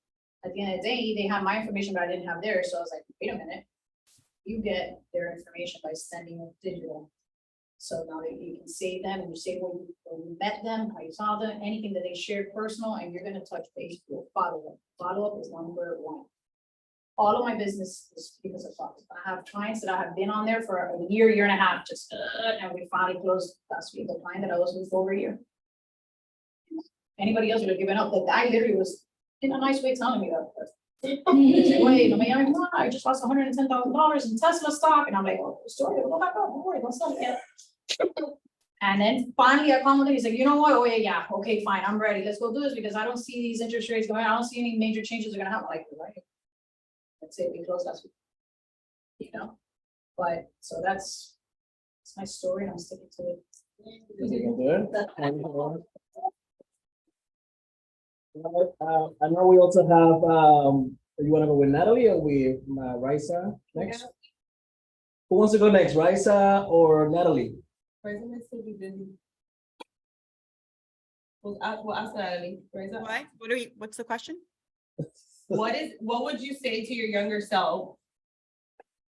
S2: at the end of the day, they have my information, but I didn't have theirs, so I was like, wait a minute. You get their information by sending it digital. So now that you can save them, and you save when you met them, how you saw them, anything that they shared personal, and you're gonna touch base with follow-up. Follow-up is number 1. All of my business is because of follow-up. I have clients that I have been on there for a year and a half, just and we finally closed last week. The client that I was with for over a year. Anybody else would have given up. The guy literally was in a nice way telling me that. Wait, I just lost $110,000 in Tesla stock, and I'm like, oh, story, go back up. Don't worry, don't sell it yet. And then finally I called him, he's like, you know what? Oh yeah, okay, fine, I'm ready. Let's go do this, because I don't see these interest rates going. I don't see any major changes are gonna happen. Like, right. That's it, we closed last week. You know, but so that's my story, and I'm sticking to it.
S1: I know we also have, you wanna go with Natalie or with Raisa next?
S3: Yeah.
S1: Who wants to go next, Raisa or Natalie?
S3: We'll ask Natalie.
S4: What's the question?
S3: What would you say to your younger self?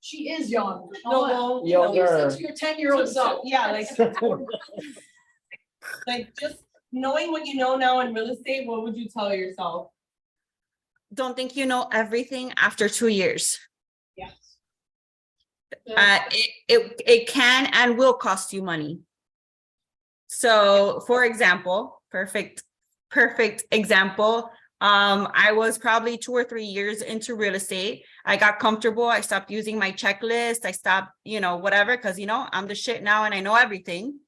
S2: She is young.
S3: No, well,
S2: You know, you
S1: Younger.
S2: said to your 10-year-old self.
S3: Yeah, like just knowing what you know now in real estate, what would you tell yourself?
S4: Don't think you know everything after 2 years.
S2: Yes.
S4: It can and will cost you money. So, for example, perfect example. I was probably 2 or 3 years into real estate. I got comfortable. I stopped using my checklist. I stopped, you know, whatever, because, you know, I'm the shit now and I know everything.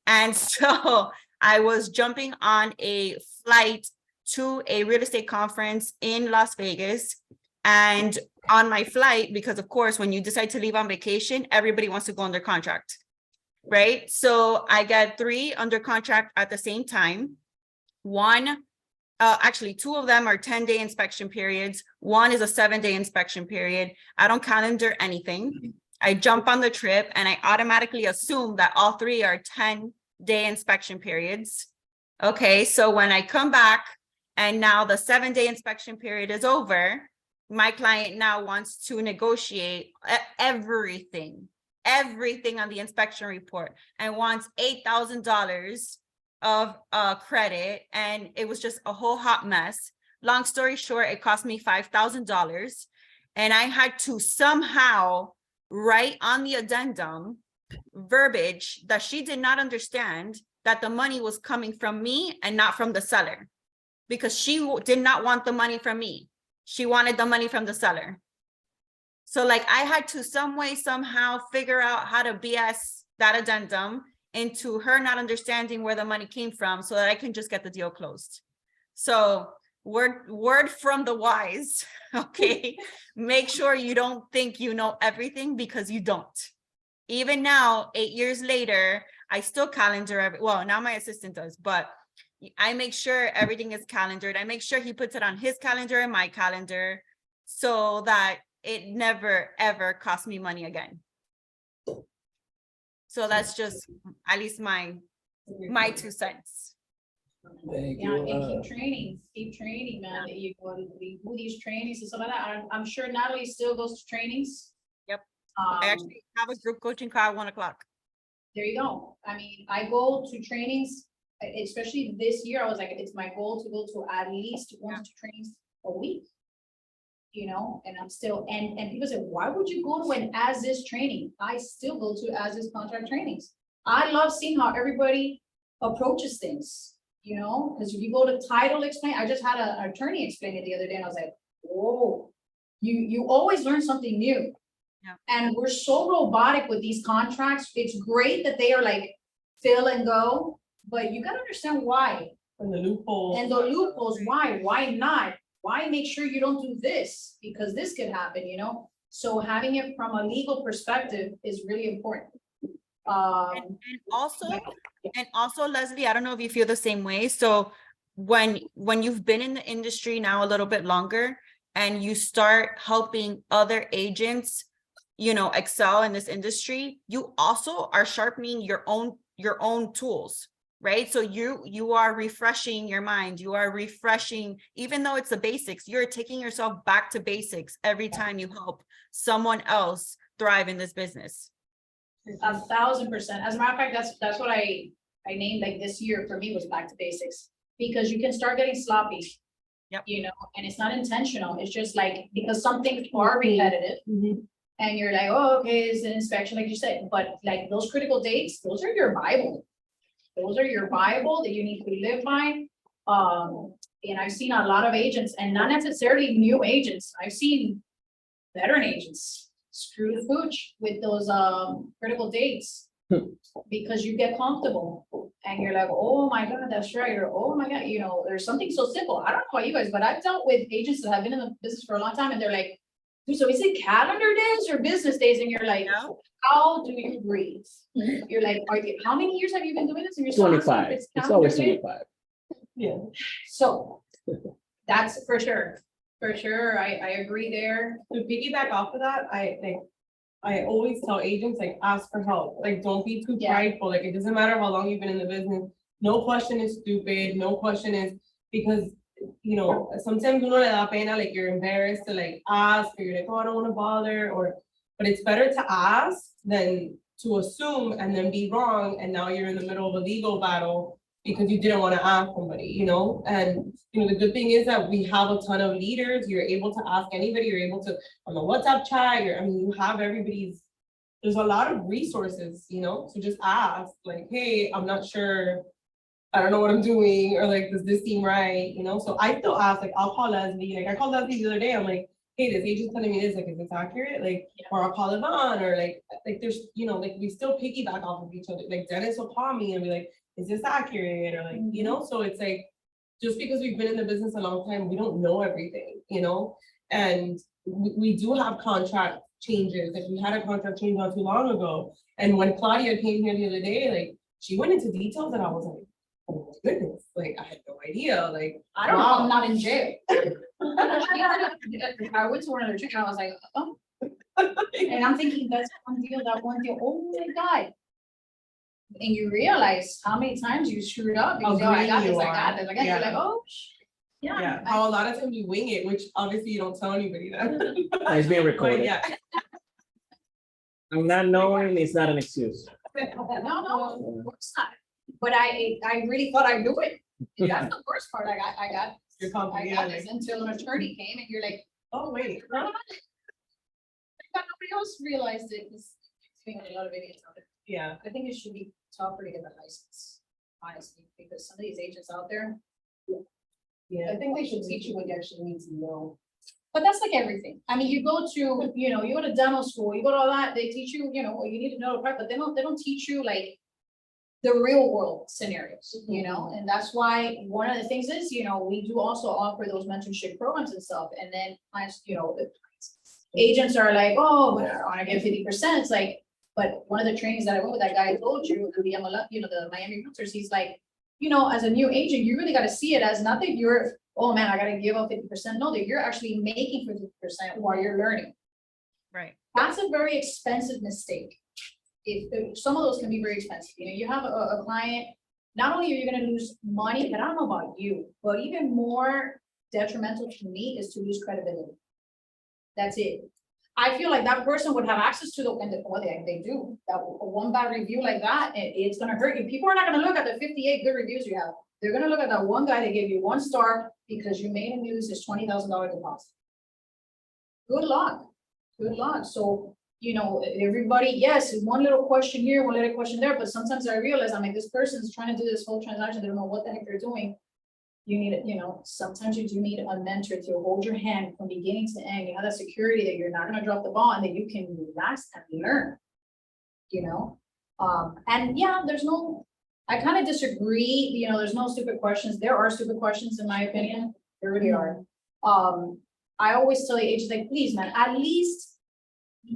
S4: And so I was jumping on a flight to a real estate conference in Las Vegas. And on my flight, because of course, when you decide to leave on vacation, everybody wants to go under contract, right? So I got 3 under contract at the same time. Actually, 2 of them are 10-day inspection periods. 1 is a 7-day inspection period. I don't calendar anything. I jump on the trip and I automatically assume that all three are 10-day inspection periods. Okay, so when I come back and now the 7-day inspection period is over, my client now wants to negotiate everything on the inspection report and wants $8,000 of credit. And it was just a whole hot mess. Long story short, it cost me $5,000. And I had to somehow write on the addendum verbiage that she did not understand, that the money was coming from me and not from the seller, because she did not want the money from me. She wanted the money from the seller. So like I had to some way, somehow figure out how to BS that addendum into her not understanding where the money came from so that I can just get the deal closed. So word from the wise, okay? Make sure you don't think you know everything, because you don't. Even now, 8 years later, I still calendar well, now my assistant does, but I make sure everything is calendared. I make sure he puts it on his calendar and my calendar so that it never, ever costs me money again. So that's just at least my 2 cents.
S1: Thank
S2: Yeah,
S1: you.
S2: and keep training, man, that you go to do these trainings and stuff like that. I'm sure Natalie still goes to trainings.
S4: Yep. I actually have a group coaching call at 1 o'clock.
S2: There you go. I mean, I go to trainings, especially this year, I was like, it's my goal to go to at least 1 to 2 trainings a week. You know, and I'm still, and people say, why would you go to an as-is training? I still go to as-is contract trainings. I love seeing how everybody approaches things, you know, because if you go to title explain, I just had an attorney explain it the other day, and I was like, whoa, you always learn something new.
S4: Yeah.
S2: And we're so robotic with these contracts. It's great that they are like fill and go, but you gotta understand why.
S3: And the loopholes.
S2: And the loopholes, why not? Why make sure you don't do this? Because this could happen, you know? So having it from a legal perspective is really important.
S4: And also, Leslie, I don't know if you feel the same way. So when you've been in the industry now a little bit longer and you start helping other agents, you know, excel in this industry, you also are sharpening your own tools. Right? So you are refreshing your mind. You are refreshing, even though it's the basics, you're taking yourself back to basics every time you help someone else thrive in this business.
S2: 1,000%. As a matter of fact, that's what I named like this year for me was back to basics, because you can start getting sloppy.
S4: Yep.
S2: You know, and it's not intentional. It's just like, because some things are repetitive. And you're like, oh, okay, it's an inspection, like you said, but like those critical dates, those are your Bible. Those are your Bible that you need to live by. And I've seen a lot of agents, and not necessarily new agents. I've seen veteran agents screw the pooch with those critical dates because you get comfortable and you're like, oh my God, that's right. Or oh my God, you know, there's something so simple. I don't know about you guys, but I've dealt with agents that have been in the business for a long time, and they're like, so is it calendar days or business days? And you're like, how do you breathe? You're like, how many years have you been doing this? And you're
S1: 25. It's always 25.
S3: Yeah.
S2: So that's for sure. For sure. I agree there.
S3: To piggyback off of that, I always tell agents, like, ask for help. Like, don't be too prideful. Like, it doesn't matter how long you've been in the business. No question is stupid. No question is, because, you know, sometimes uno le da pena, like you're embarrassed to like ask, or you're like, oh, I don't want to bother, but it's better to ask than to assume and then be wrong. And now you're in the middle of a legal battle because you didn't want to ask somebody, you know? And, you know, the good thing is that we have a ton of leaders. You're able to ask anybody, you're able to, on the WhatsApp chat, you have everybody's, there's a lot of resources, you know? So just ask, like, hey, I'm not sure, I don't know what I'm doing, or like, does this seem right, you know? So I still ask, like, I'll call Leslie, like I called Leslie the other day, I'm like, hey, this agent's telling me this, like, is this accurate? Like, or I'll call Yvonne, or like there's, you know, like we still piggyback off of each other. Like Dennis will call me and be like, is this accurate? Or like, you know, so it's like, just because we've been in the business a long time, we don't know everything, you know? And we do have contract changes. Like we had a contract change not too long ago. And when Claudia came here the other day, like she went into details that I was like, oh my goodness, like I had no idea. Like,
S2: I don't know, I'm not in jail. I went to one of their chicken, I was like, oh. And I'm thinking, that's one deal, oh my God. And you realize how many times you screwed up, because
S3: How
S2: I got
S3: green
S2: this,
S3: you
S2: I got
S3: are.
S2: this, I got, you're like,
S3: Yeah.
S2: oh,
S3: Yeah,
S2: yeah.
S3: how a lot of times you wing it, which obviously you don't tell anybody that.
S1: It's being
S3: But
S1: recorded.
S3: yeah.
S1: I'm not knowing is not an excuse.
S2: No, of course not. But I really thought I knew it. That's the worst part, I got,
S3: You're
S2: I
S3: confident, yeah,
S2: got
S3: like,
S2: this until an attorney came and you're like,
S3: oh, wait.
S2: but nobody else realized it, because a lot of idiots out there.
S3: Yeah,
S2: I think it should be tougher to get a license, honestly, because some of these agents out there,
S3: yeah.
S2: I think they should teach you what you actually need to know. But that's like everything. I mean, you go to, you go to demo school, you go to all that, they teach you, what you need to know, right? But they don't teach you like the real world scenarios, and that's why one of the things is, we do also offer those mentorship programs and stuff. And then clients, the agents are like, oh, but I want to get 50%. It's like, but one of the trainings that I went with, that guy I told you, the MLF, the Miami Realtors, he's like, as a new agent, you really got to see it as not that you're, oh man, I got to give up 50%. No, that you're actually making 50% while you're learning.
S4: Right.
S2: That's a very expensive mistake. If some of those can be very expensive, you have a client, not only are you gonna lose money, but I don't know about you, but even more detrimental to me is to lose credibility. That's it. I feel like that person would have access to they do, that one bad review like that, it's gonna hurt you. People are not gonna look at the 58 good reviews you have. They're gonna look at that one guy that gave you 1 star because you made him use his $20,000 deposit. Good luck. Good luck. So, everybody, yes, one little question here, one little question there, but sometimes I realize, I'm like, this person's trying to do this whole transaction, they don't know what the heck they're doing. You need, sometimes you do need a mentor to hold your hand from beginning to end. You have that security that you're not gonna drop the ball and that you can relax and learn. And yeah, I kind of disagree, there's no stupid questions. There are stupid questions in my opinion. There really are. I always tell the agents, like, please, man, at least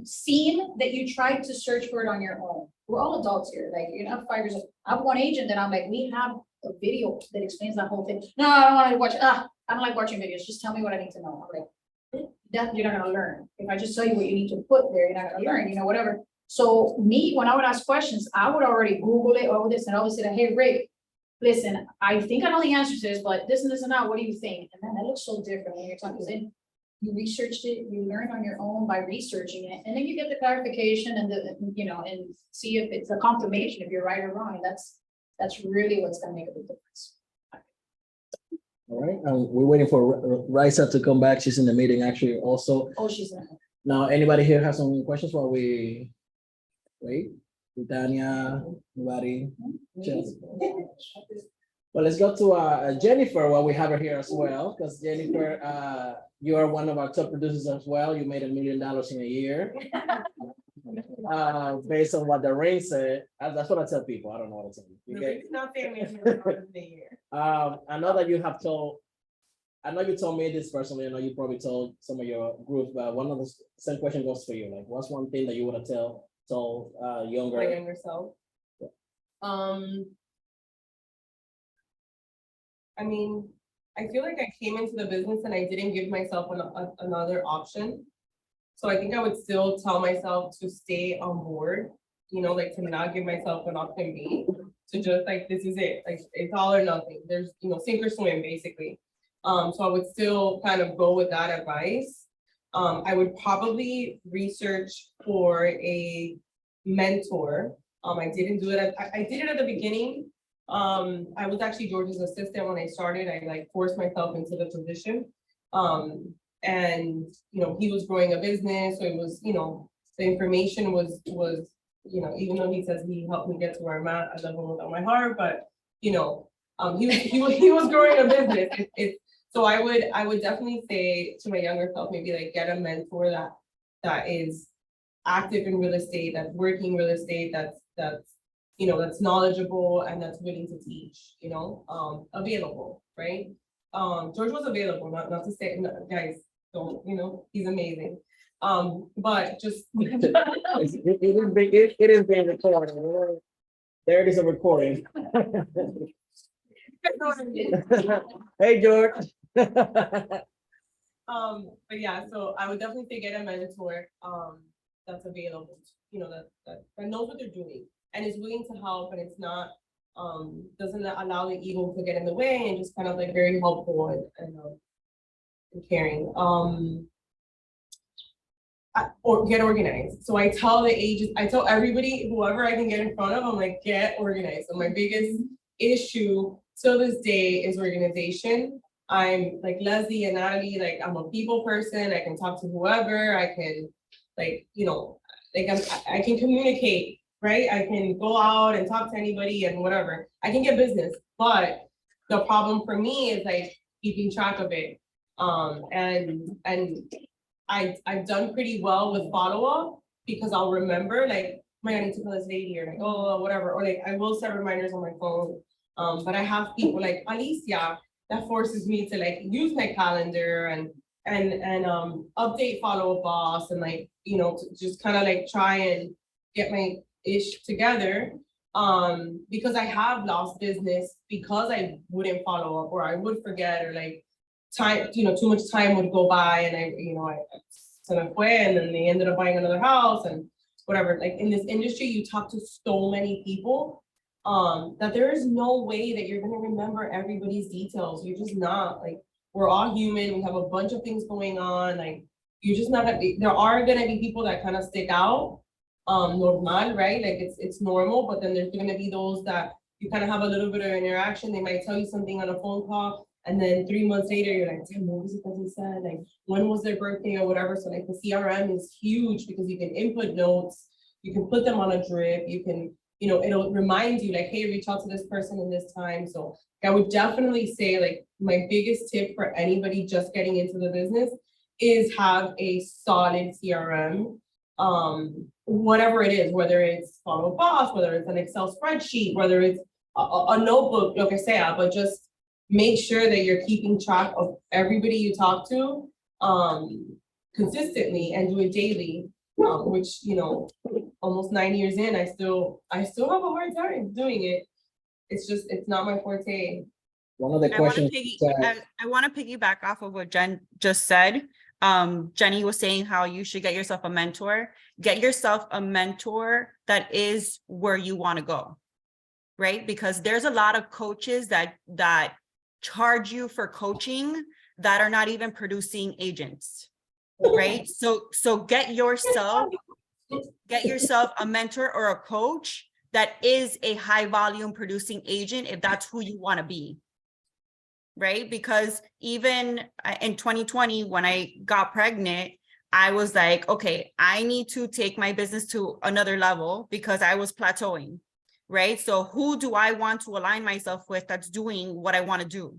S2: seen that you tried to search for it on your own. We're all adults here, like, you're not 5 years old. I have one agent that I'm like, we have a video that explains that whole thing. No, I don't want to watch, I don't like watching videos, just tell me what I need to know. I'm like, that you're not gonna learn. If I just tell you what you need to put there, you're not gonna learn, whatever. So me, when I would ask questions, I would already Google it, all this, and I would say, hey, Rick, listen, I think I know the answer to this, but this and this and that, what do you think? And then that looks so different when you're talking, because you researched it, you learn on your own by researching it, and then you get the clarification and and see if it's a confirmation, if you're right or wrong. That's really what's gonna make a big difference.
S1: All right, we're waiting for Raisa to come back. She's in the meeting actually also.
S2: Oh, she's not.
S1: Now, anybody here has some questions while we wait? Tanya, anybody? Just- Well, let's go to Jennifer while we have her here as well, because Jennifer, you are one of our top producers as well. You made $1 million in a year. Based on what the ring said, that's what I tell people. I don't know what to tell you.
S3: The
S1: Okay.
S3: reason I'm saying we have $1 a year.
S1: I know that you have told, I know you told me this personally, I know you probably told some of your group, but one of the same question goes for you. Like, what's one thing that you would have told younger?
S3: My younger self. I mean, I feel like I came into the business and I didn't give myself another option. So I think I would still tell myself to stay on board, like to not give myself an option B, to just like, this is it, like it's all or nothing. There's, sink or swim basically. So I would still kind of go with that advice. I would probably research for a mentor. I didn't do it. I did it at the beginning. I was actually George's assistant when I started. I like forced myself into the position. And he was growing a business, so it was, the information was, even though he says he helped me get to where I'm at, I love him with all my heart, but he was growing a business. So I would definitely say to my younger self, maybe like get a mentor that is active in real estate, that's working real estate, that's knowledgeable and that's willing to teach, available, right? George was available, not to say, no, guys, don't, he's amazing. But just.
S1: It is being recorded. There it is, a recording. Hey, George.
S3: But yeah, so I would definitely say get a mentor. that's available, that knows what they're doing and is willing to help, and it's not, doesn't allow the ego to get in the way, and just kind of like very helpful and caring. Or get organized. So I tell the agents, I tell everybody, whoever I can get in front of, I'm like, get organized. So my biggest issue till this day is organization. I'm like Leslie and Natalie, like I'm a people person. I can talk to whoever. I can, like, I can communicate, right? I can go out and talk to anybody and whatever. I can get business, but the problem for me is like keeping track of it. And I've done pretty well with follow-up because I'll remember, like, oh my God, I need to call this lady, or like, oh, whatever, or like I will set reminders on my phone. But I have people like Alicia that forces me to like use my calendar and update follow-up boss, and like, to just kind of like try and get my ish together. Because I have lost business because I wouldn't follow up, or I would forget, or like time, too much time would go by, and I se me fue, and then they ended up buying another house and whatever. Like in this industry, you talk to so many people that there is no way that you're gonna remember everybody's details. You're just not. Like, we're all human. We have a bunch of things going on. Like, you're just not gonna be, there are gonna be people that kind of stick out, normal, right? Like it's normal, but then there's gonna be those that you kind of have a little bit of interaction. They might tell you something on a phone call, and then 3 months later, you're like, damn, what was it that they said? Like, when was their birthday or whatever? So like the CRM is huge because you can input notes, you can put them on a drip, you can, it'll remind you like, hey, reach out to this person in this time. So I would definitely say like my biggest tip for anybody just getting into the business is have a solid CRM. Whatever it is, whether it's Follow Boss, whether it's an Excel spreadsheet, whether it's a notebook, lo que sea, but just make sure that you're keeping track of everybody you talk to consistently and do it daily, which, almost 9 years in, I still have a hard time doing it. It's not my forte.
S1: One of the
S4: I want to
S1: questions that
S4: I want to piggyback off of what Jen just said. Jenny was saying how you should get yourself a mentor. Get yourself a mentor that is where you want to go, right? Because there's a lot of coaches that charge you for coaching that are not even producing agents, right? So get yourself a mentor or a coach that is a high volume producing agent, if that's who you want to be, right? Because even in 2020, when I got pregnant, I was like, okay, I need to take my business to another level because I was plateauing, right? So who do I want to align myself with that's doing what I want to do,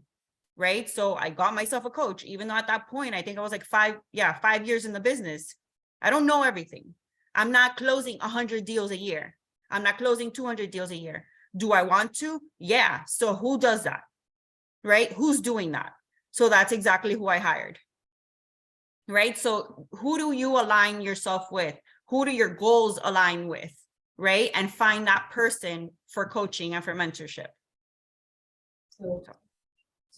S4: right? So I got myself a coach, even though at that point, I think I was like 5 years in the business. I don't know everything. I'm not closing 100 deals a year. I'm not closing 200 deals a year. Do I want to? Yeah. So who does that, right? Who's doing that? So that's exactly who I hired, right? So who do you align yourself with? Who do your goals align with, right? And find that person for coaching and for mentorship.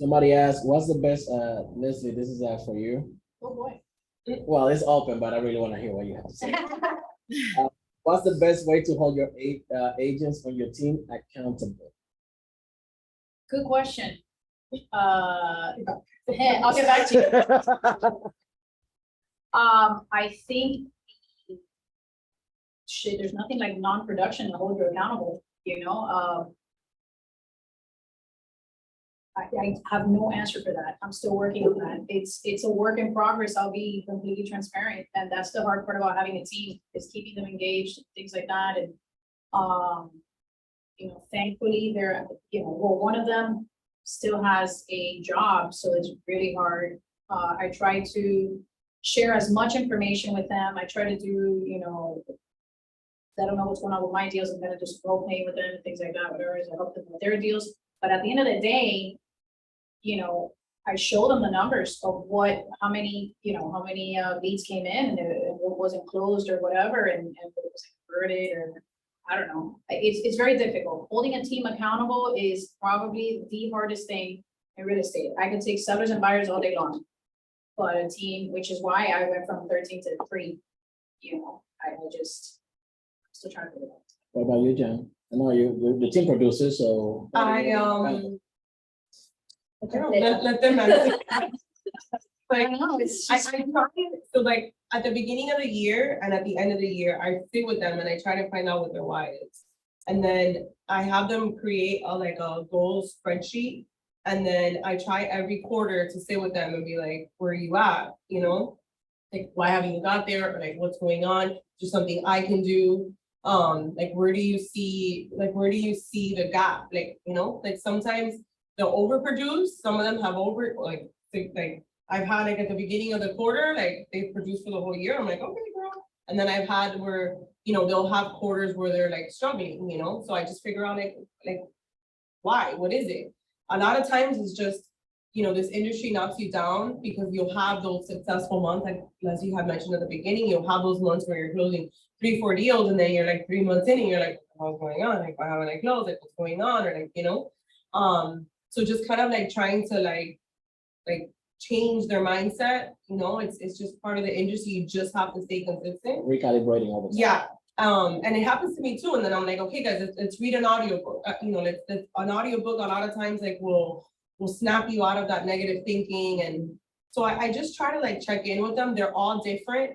S1: somebody asked, what's the best, Leslie, this is for you.
S2: Oh, boy.
S1: Well, it's open, but I really want to hear what you have to say. What's the best way to hold your agents on your team accountable?
S2: Good question. I'll get back to you. I think there's nothing like non-production to hold you accountable, I have no answer for that. I'm still working on that. It's a work in progress. I'll be completely transparent. And that's the hard part about having a team, is keeping them engaged, things like that. And thankfully they're, one of them still has a job, so it's really hard. I try to share as much information with them. I try to do, I don't know what's going on with my deals. I'm gonna just role play with them and things like that, whatever it is, I help them with their deals. But at the end of the day, I show them the numbers of how many leads came in and what wasn't closed or whatever, and what was converted, or I don't know. It's very difficult. Holding a team accountable is probably the hardest thing in real estate. I can take sellers and buyers all day long, but a team, which is why I went from 13 to 3. I just still trying to figure it out.
S1: What about you, Jen? I know you're the team producer, so.
S3: I don't know, let them answer. Like, I try, so like, at the beginning of the year and at the end of the year, I sit with them and I try to find out what their why is. And then I have them create like a goal spreadsheet. And then I try every quarter to sit with them and be like, where are you at, you know? Like, why haven't you got there? Or like, what's going on? Just something I can do. Like, where do you see the gap? Like, you know, like sometimes they'll overproduce, some of them have like I've had like at the beginning of the quarter, like they produce for the whole year. I'm like, okay, girl. And then I've had where, you know, they'll have quarters where they're like struggling, you know? So I just figure out like why, what is it? A lot of times it's just, you know, this industry knocks you down because you'll have those successful months, like Leslie had mentioned at the beginning, you'll have those months where you're closing 3-4 deals and then you're like 3 months in and you're like, what's going on? Like, why haven't I closed? Like, what's going on? Or like, you know, so just kind of like trying to like change their mindset, you know, it's just part of the industry. You just have to stay consistent.
S1: Recalibrating all the time.
S3: Yeah. And it happens to me too. And then I'm like, okay, guys, let's read an audiobook. You know, let's an audiobook a lot of times like will snap you out of that negative thinking. And so I just try to like check in with them. They're all different.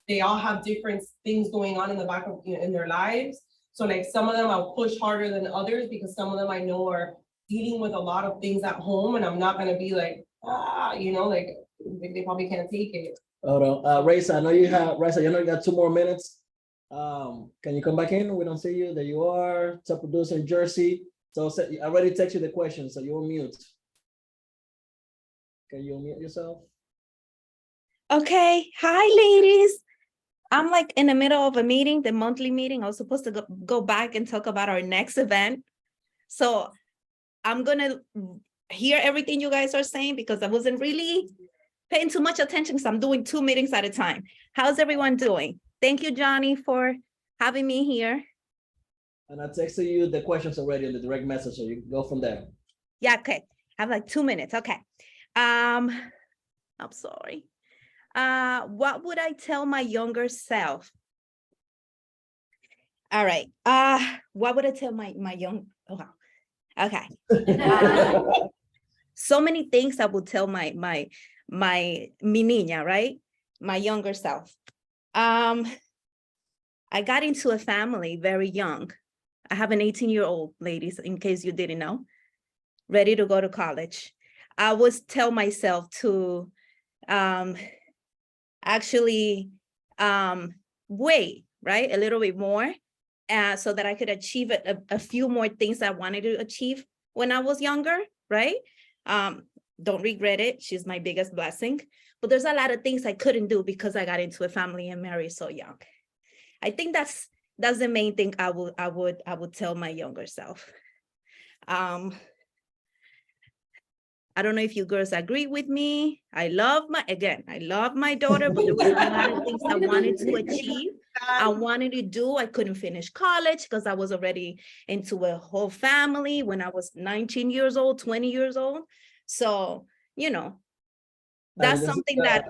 S3: They all have different things going on in the back of, you know, in their lives. So like some of them I'll push harder than others because some of them I know are dealing with a lot of things at home and I'm not gonna be like, you know, like they probably can't take it.
S1: Hold on, Raisa, I know you got 2 more minutes. Can you come back in? We don't see you. There you are, top producer in Jersey. So I already text you the question, so you're on mute. Can you unmute yourself?
S5: Okay, hi ladies. I'm like in the middle of a meeting, the monthly meeting. I was supposed to go back and talk about our next event. So I'm gonna hear everything you guys are saying because I wasn't really paying too much attention because I'm doing 2 meetings at a time. How's everyone doing? Thank you, Johnny, for having me here.
S1: And I texted you the questions already in the direct message, so you can go from there.
S5: Yeah, okay. I have like 2 minutes. Okay. I'm sorry. What would I tell my younger self? All right. What would I tell my young? Oh, wow. Okay. So many things I would tell my mi niña, right? My younger self. I got into a family very young. I have an 18-year-old, ladies, in case you didn't know, ready to go to college. I would tell myself to actually wait, right? A little bit more so that I could achieve a few more things I wanted to achieve when I was younger, right? Don't regret it. She's my biggest blessing. But there's a lot of things I couldn't do because I got into a family and married so young. I think that's the main thing I would tell my younger self. I don't know if you girls agree with me. I love my daughter, but there was a lot of things I wanted to achieve. I wanted to do. I couldn't finish college because I was already into a whole family when I was 19 years old, 20 years old. So, you know, that's something that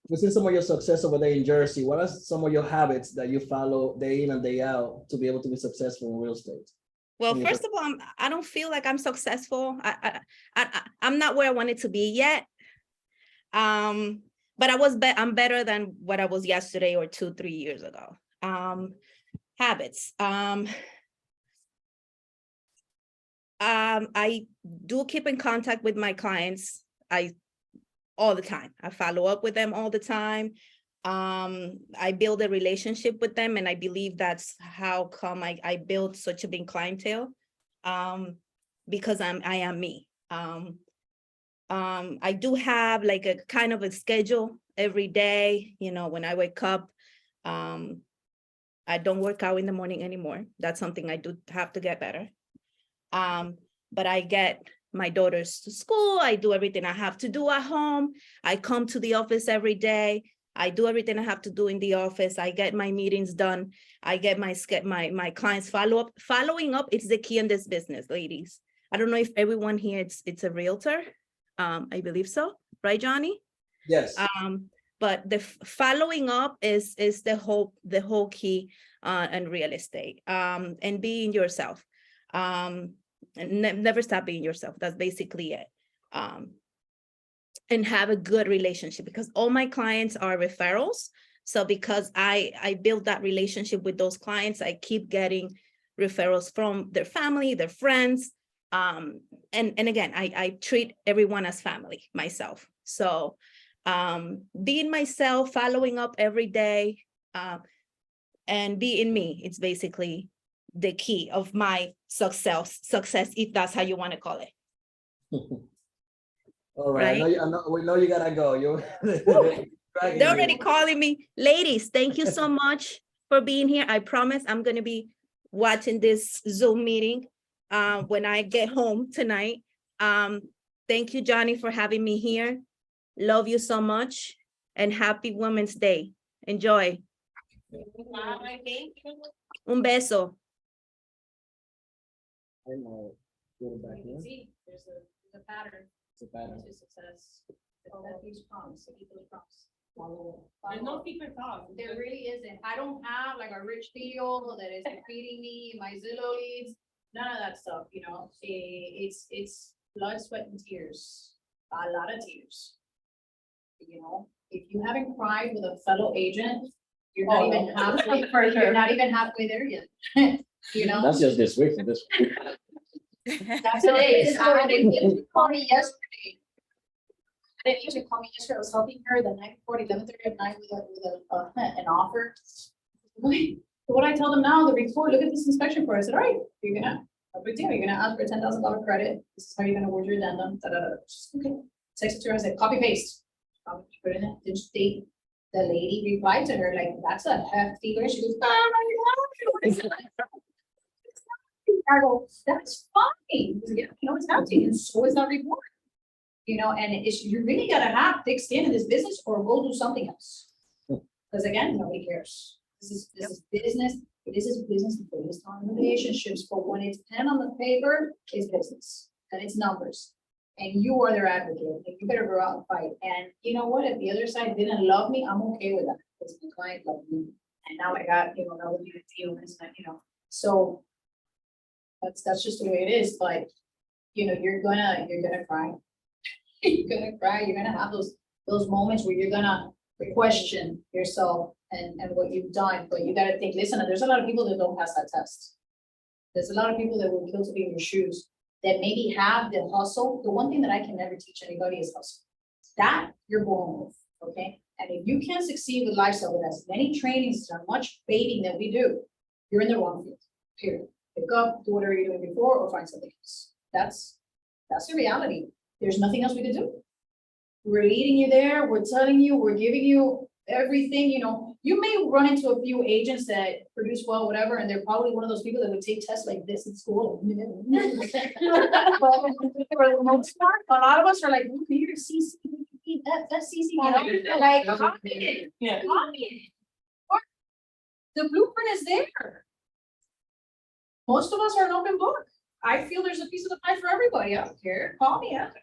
S1: We see some of your success over there in Jersey. What are some of your habits that you follow day in and day out to be able to be successful in real estate?
S5: Well, first of all, I don't feel like I'm successful. I'm not where I wanted to be yet. But I'm better than what I was yesterday or 2-3 years ago. Habits. I do keep in contact with my clients. All the time. I follow up with them all the time. I build a relationship with them, and I believe that's how come I built such a big clientele, because I am me. I do have like a kind of a schedule every day. You know, when I wake up, I don't work out in the morning anymore. That's something I do have to get better. But I get my daughters to school. I do everything I have to do at home. I come to the office every day. I do everything I have to do in the office. I get my meetings done. I get my clients following up. It's the key in this business, ladies. I don't know if everyone here it's a realtor. I believe so, right, Johnny?
S1: Yes.
S5: but the following up is the whole key in real estate, and being yourself. And never stop being yourself. That's basically it. And have a good relationship, because all my clients are referrals. So because I built that relationship with those clients, I keep getting referrals from their family, their friends. And again, I treat everyone as family myself. So being myself, following up every day, and being me, it's basically the key of my success, if that's how you want to call it.
S1: All right, we know you gotta go. You. dragging
S5: They're
S1: you.
S5: already calling me. Ladies, thank you so much for being here. I promise I'm going to be watching this Zoom meeting when I get home tonight. Thank you, Johnny, for having me here. Love you so much, and happy Women's Day. Enjoy.
S3: Bye, thank you.
S5: Un beso.
S1: I know. Go back
S2: You
S1: here.
S2: can see, there's a pattern
S1: It's a pattern.
S2: to success. That these prompts, to keep those prompts.
S3: There's no secret sauce.
S2: There really isn't. I don't have like a rich deal that is feeding me my Zillow leads, none of that stuff, you know. It's blood, sweat, and tears, a lot of tears. You know, if you haven't cried with a fellow agent, you're not even halfway, you're not even halfway there yet. You know,
S1: That's just this week. This week.
S2: that's today. They called me yesterday. An agent called me yesterday. I was helping her the night before, 11:30 at night with an offer. What I tell them now, the report, look at this inspection report. I said, all right, you're gonna, no big deal. You're gonna ask for a $10,000 credit. This is how you're gonna word your addendum. Okay. Text it to her. I said, copy paste. Put in it. Didn't state. The lady replied to her like, that's a hefty grade. She goes, oh my God. I go, that's fine. Yeah, you know, it's hefty, and so is that report. You know, and it's, you really gotta have thick skin in this business, or we'll do something else. Because again, nobody cares. This is business. This is business based on relationships, but when it's pen on the paper, it's business and it's numbers. And you are their advocate, and you better go out and fight. And you know what? If the other side didn't love me, I'm okay with that, because the client loved me. And now I got, you know, now we need to deal with this, you know, so. That's just the way it is, but, you know, you're gonna cry. You're gonna cry, you're gonna have those moments where you're gonna question yourself and what you've done, but you gotta think, listen, there's a lot of people that don't pass that test. There's a lot of people that will kill to be in your shoes, that maybe have the hustle. The one thing that I can never teach anybody is hustle. That you're born with, okay? And if you can't succeed with lifestyle, with as many trainings, as much baiting that we do, you're in the wrong field, period. Pick up, do whatever you're doing before, or find something else. That's the reality. There's nothing else we can do. We're leading you there. We're telling you, we're giving you everything, you know. You may run into a few agents that produce well, whatever, and they're probably one of those people that would take tests like this in school. A lot of us are like, you're CC, that's CC, you know, like, copy it.
S3: Yeah.
S2: Copy it. Or the blueprint is there. Most of us are an open book. I feel there's a piece of the pie for everybody. I don't care. Call me up.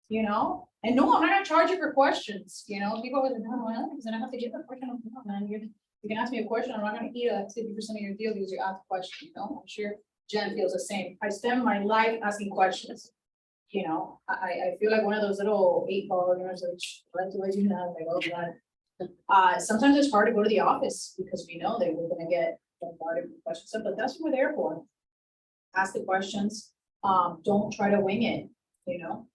S2: You know, and no, I'm not gonna charge you for questions. You know, people always, no, well, because then I have to give a question. No, man, you can ask me a question. I'm not gonna eat a 50% of your deal because you asked a question. You know, I'm sure Jen feels the same. I spend my life asking questions. You know, I feel like one of those little 8-ball, you know, like, what do you have? Like, oh God. Sometimes it's hard to go to the office because we know that we're gonna get bombarded with questions, but that's what we're there for. Ask the questions. Don't try to wing it, you know.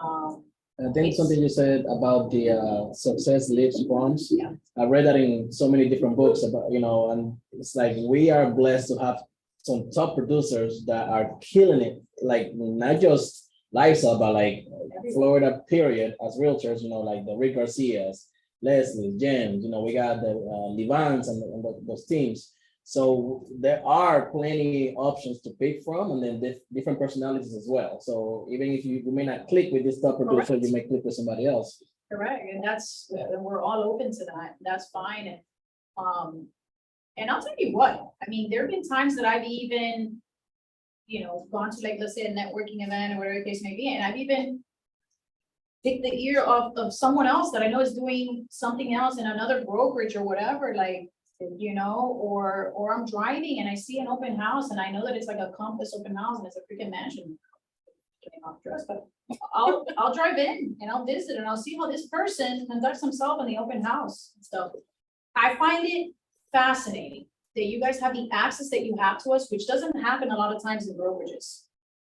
S1: I think something you said about the success lives once.
S2: Yeah.
S1: I read that in so many different books about, you know, and it's like we are blessed to have some top producers that are killing it, like not just lifestyle, but like Florida period as realtors, you know, like the Rick Garcias, Leslie, James, you know, we got the Levans and those teams. So there are plenty options to pick from, and then different personalities as well. So even if you may not click with this top producer, you may click with somebody else.
S2: Correct, and and we're all open to that. That's fine. And I'll tell you what, I mean, there have been times that I've even, you know, gone to, like, let's say a networking event or whatever the case may be, and I've even take the ear of someone else that I know is doing something else in another brokerage or whatever, like, you know, or I'm driving and I see an open house and I know that it's like a Compass open house and it's a freaking mansion. Getting off dress, but I'll drive in and I'll visit and I'll see how this person conducts himself in the open house and stuff. I find it fascinating that you guys have the access that you have to us, which doesn't happen a lot of times in brokerages.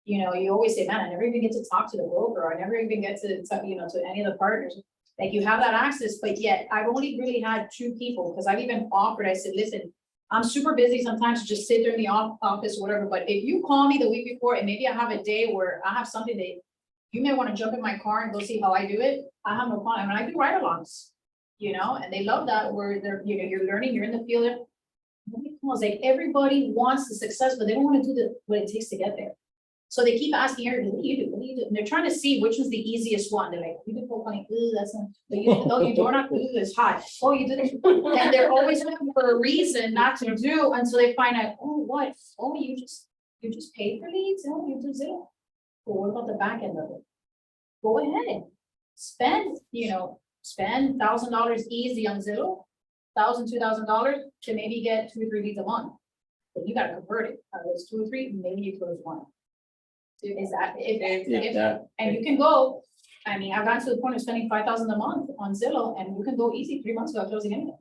S2: You know, you always say, man, I never even get to talk to the broker, I never even get to, you know, to any of the partners. Like you have that access, but yet I've only really had 2 people, because I've even offered, I said, listen, I'm super busy sometimes to just sit there in the office, whatever, but if you call me the week before and maybe I have a day where I have something that you may want to jump in my car and go see how I do it, I have no problem. And I do ride-alongs, you know, and they love that where they're, you know, you're learning, you're in the field. Nobody calls, like everybody wants the success, but they don't want to do what it takes to get there. So they keep asking everybody, what do you do? What do you do? And they're trying to see which is the easiest one. They're like, you do full funny, ooh, that's not, but you oh, you door knock, ooh, it's hot. Oh, you did it. And they're always looking for a reason not to do until they find out, oh, what? Oh, you just paid for leads? Oh, you do Zillow. Well, what about the back end of it? Go ahead, spend, you know, spend $1,000 easy on Zillow, $1,000, $2,000 to maybe get 2 or 3 leads a month. But you gotta convert it. Out of those 2 or 3, maybe you close 1. Is that if and you can go, I mean, I've gotten to the point of spending $5,000 a month on Zillow and you can go easy 3 months without closing anything.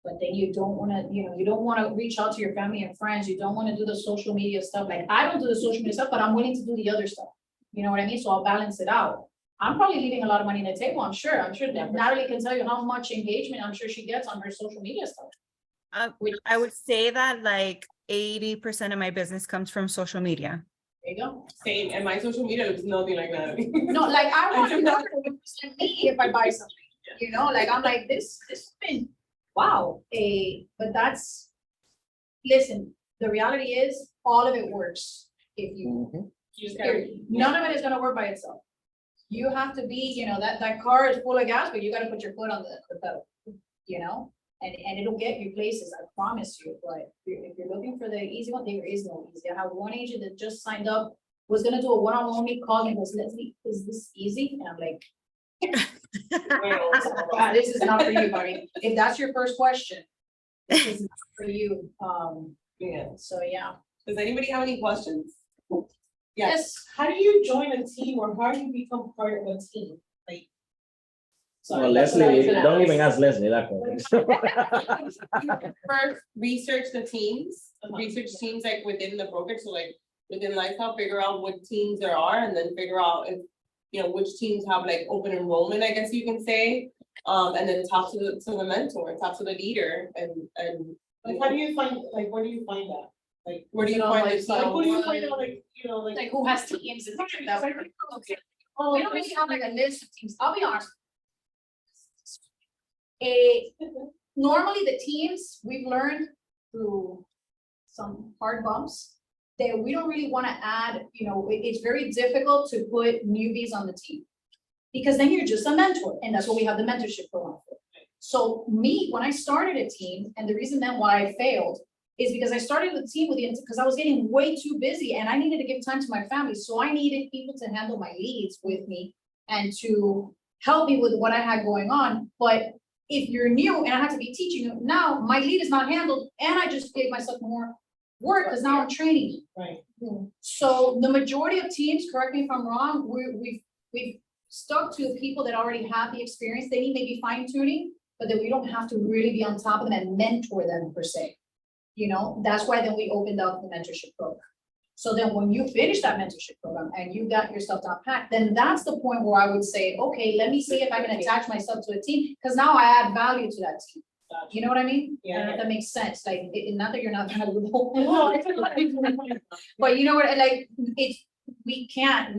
S2: But then you don't wanna, you know, you don't wanna reach out to your family and friends. You don't wanna do the social media stuff. Like I don't do the social media stuff, but I'm willing to do the other stuff. You know what I mean? So I'll balance it out. I'm probably leaving a lot of money on the table. I'm sure that Natalie can tell you how much engagement I'm sure she gets on her social media stuff.
S4: I would say that like 80% of my business comes from social media.
S2: There you go.
S3: Same, and my social media looks nothing like that.
S2: No, like I want to know me if I buy something, you know, like I'm like this been, wow, but that's, listen, the reality is all of it works. If you,
S3: You just gotta,
S2: none of it is gonna work by itself. You have to be, you know, that car is full of gas, but you gotta put your foot on the pedal, you know? And it'll get you places, I promise you, but if you're looking for the easy one, there is no easy. I have one agent that just signed up, was gonna do a one-on-one meet call and goes, Leslie, is this easy? And I'm like, this is not for you, buddy. If that's your first question, this is not for you.
S3: yeah.
S2: So yeah.
S3: Does anybody have any questions?
S2: Yes.
S6: How do you join a team or how do you become part of a team? Like.
S1: Well, Leslie, don't even ask Leslie that question.
S3: First, research the teams, research teams like within the brokerage, so like within Lifestyle, figure out what teams there are and then figure out if, you know, which teams have like open enrollment, I guess you can say. And then talk to the mentor, talk to the leader and.
S6: Like, how do you find, like, where do you find that? Like,
S3: Where do you
S2: You know,
S3: find
S2: like,
S3: this?
S6: like, who do you find out, like, you know,
S2: Like
S6: like.
S2: who has teams and stuff like that.
S6: Okay.
S2: We don't really have like a list of teams. I'll be honest. Normally the teams we've learned through some hard bumps that we don't really want to add, you know, it's very difficult to put newbies on the team. Because then you're just a mentor and that's what we have the mentorship program for. So me, when I started a team, and the reason then why I failed is because I started the team with the, because I was getting way too busy and I needed to give time to my family. So I needed people to handle my leads with me and to help me with what I had going on. But if you're new and I have to be teaching you, now my lead is not handled and I just gave myself more work because now I'm training you.
S6: Right.
S2: So the majority of teams, correct me if I'm wrong, we've stuck to the people that already have the experience. They need maybe fine tuning, but then we don't have to really be on top of them and mentor them per se. You know, that's why then we opened up the mentorship program. So then when you finish that mentorship program and you got yourself down pat, then that's the point where I would say, okay, let me see if I can attach myself to a team, because now I add value to that team. You know what I mean? I don't know if that makes sense. Like, not that you're not valuable. But you know what, like, we can't,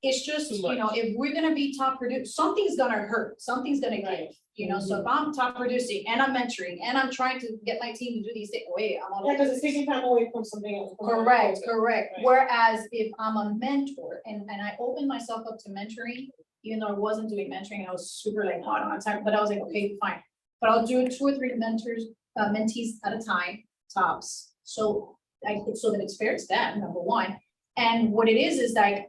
S2: it's just, you know, if we're gonna be top producer, something's gonna hurt, something's gonna give, you know, so if I'm top producing and I'm mentoring and I'm trying to get my team to do these things, wait, I'm on.
S6: Yeah, because it's taking time away from something else.
S2: Correct.
S6: Right.
S2: Whereas if I'm a mentor and I opened myself up to mentoring, even though I wasn't doing mentoring, I was super like hot on time, but I was like, okay, fine. But I'll do 2 or 3 mentees at a time, tops. So so that it's fair to them, number one. And what it is like,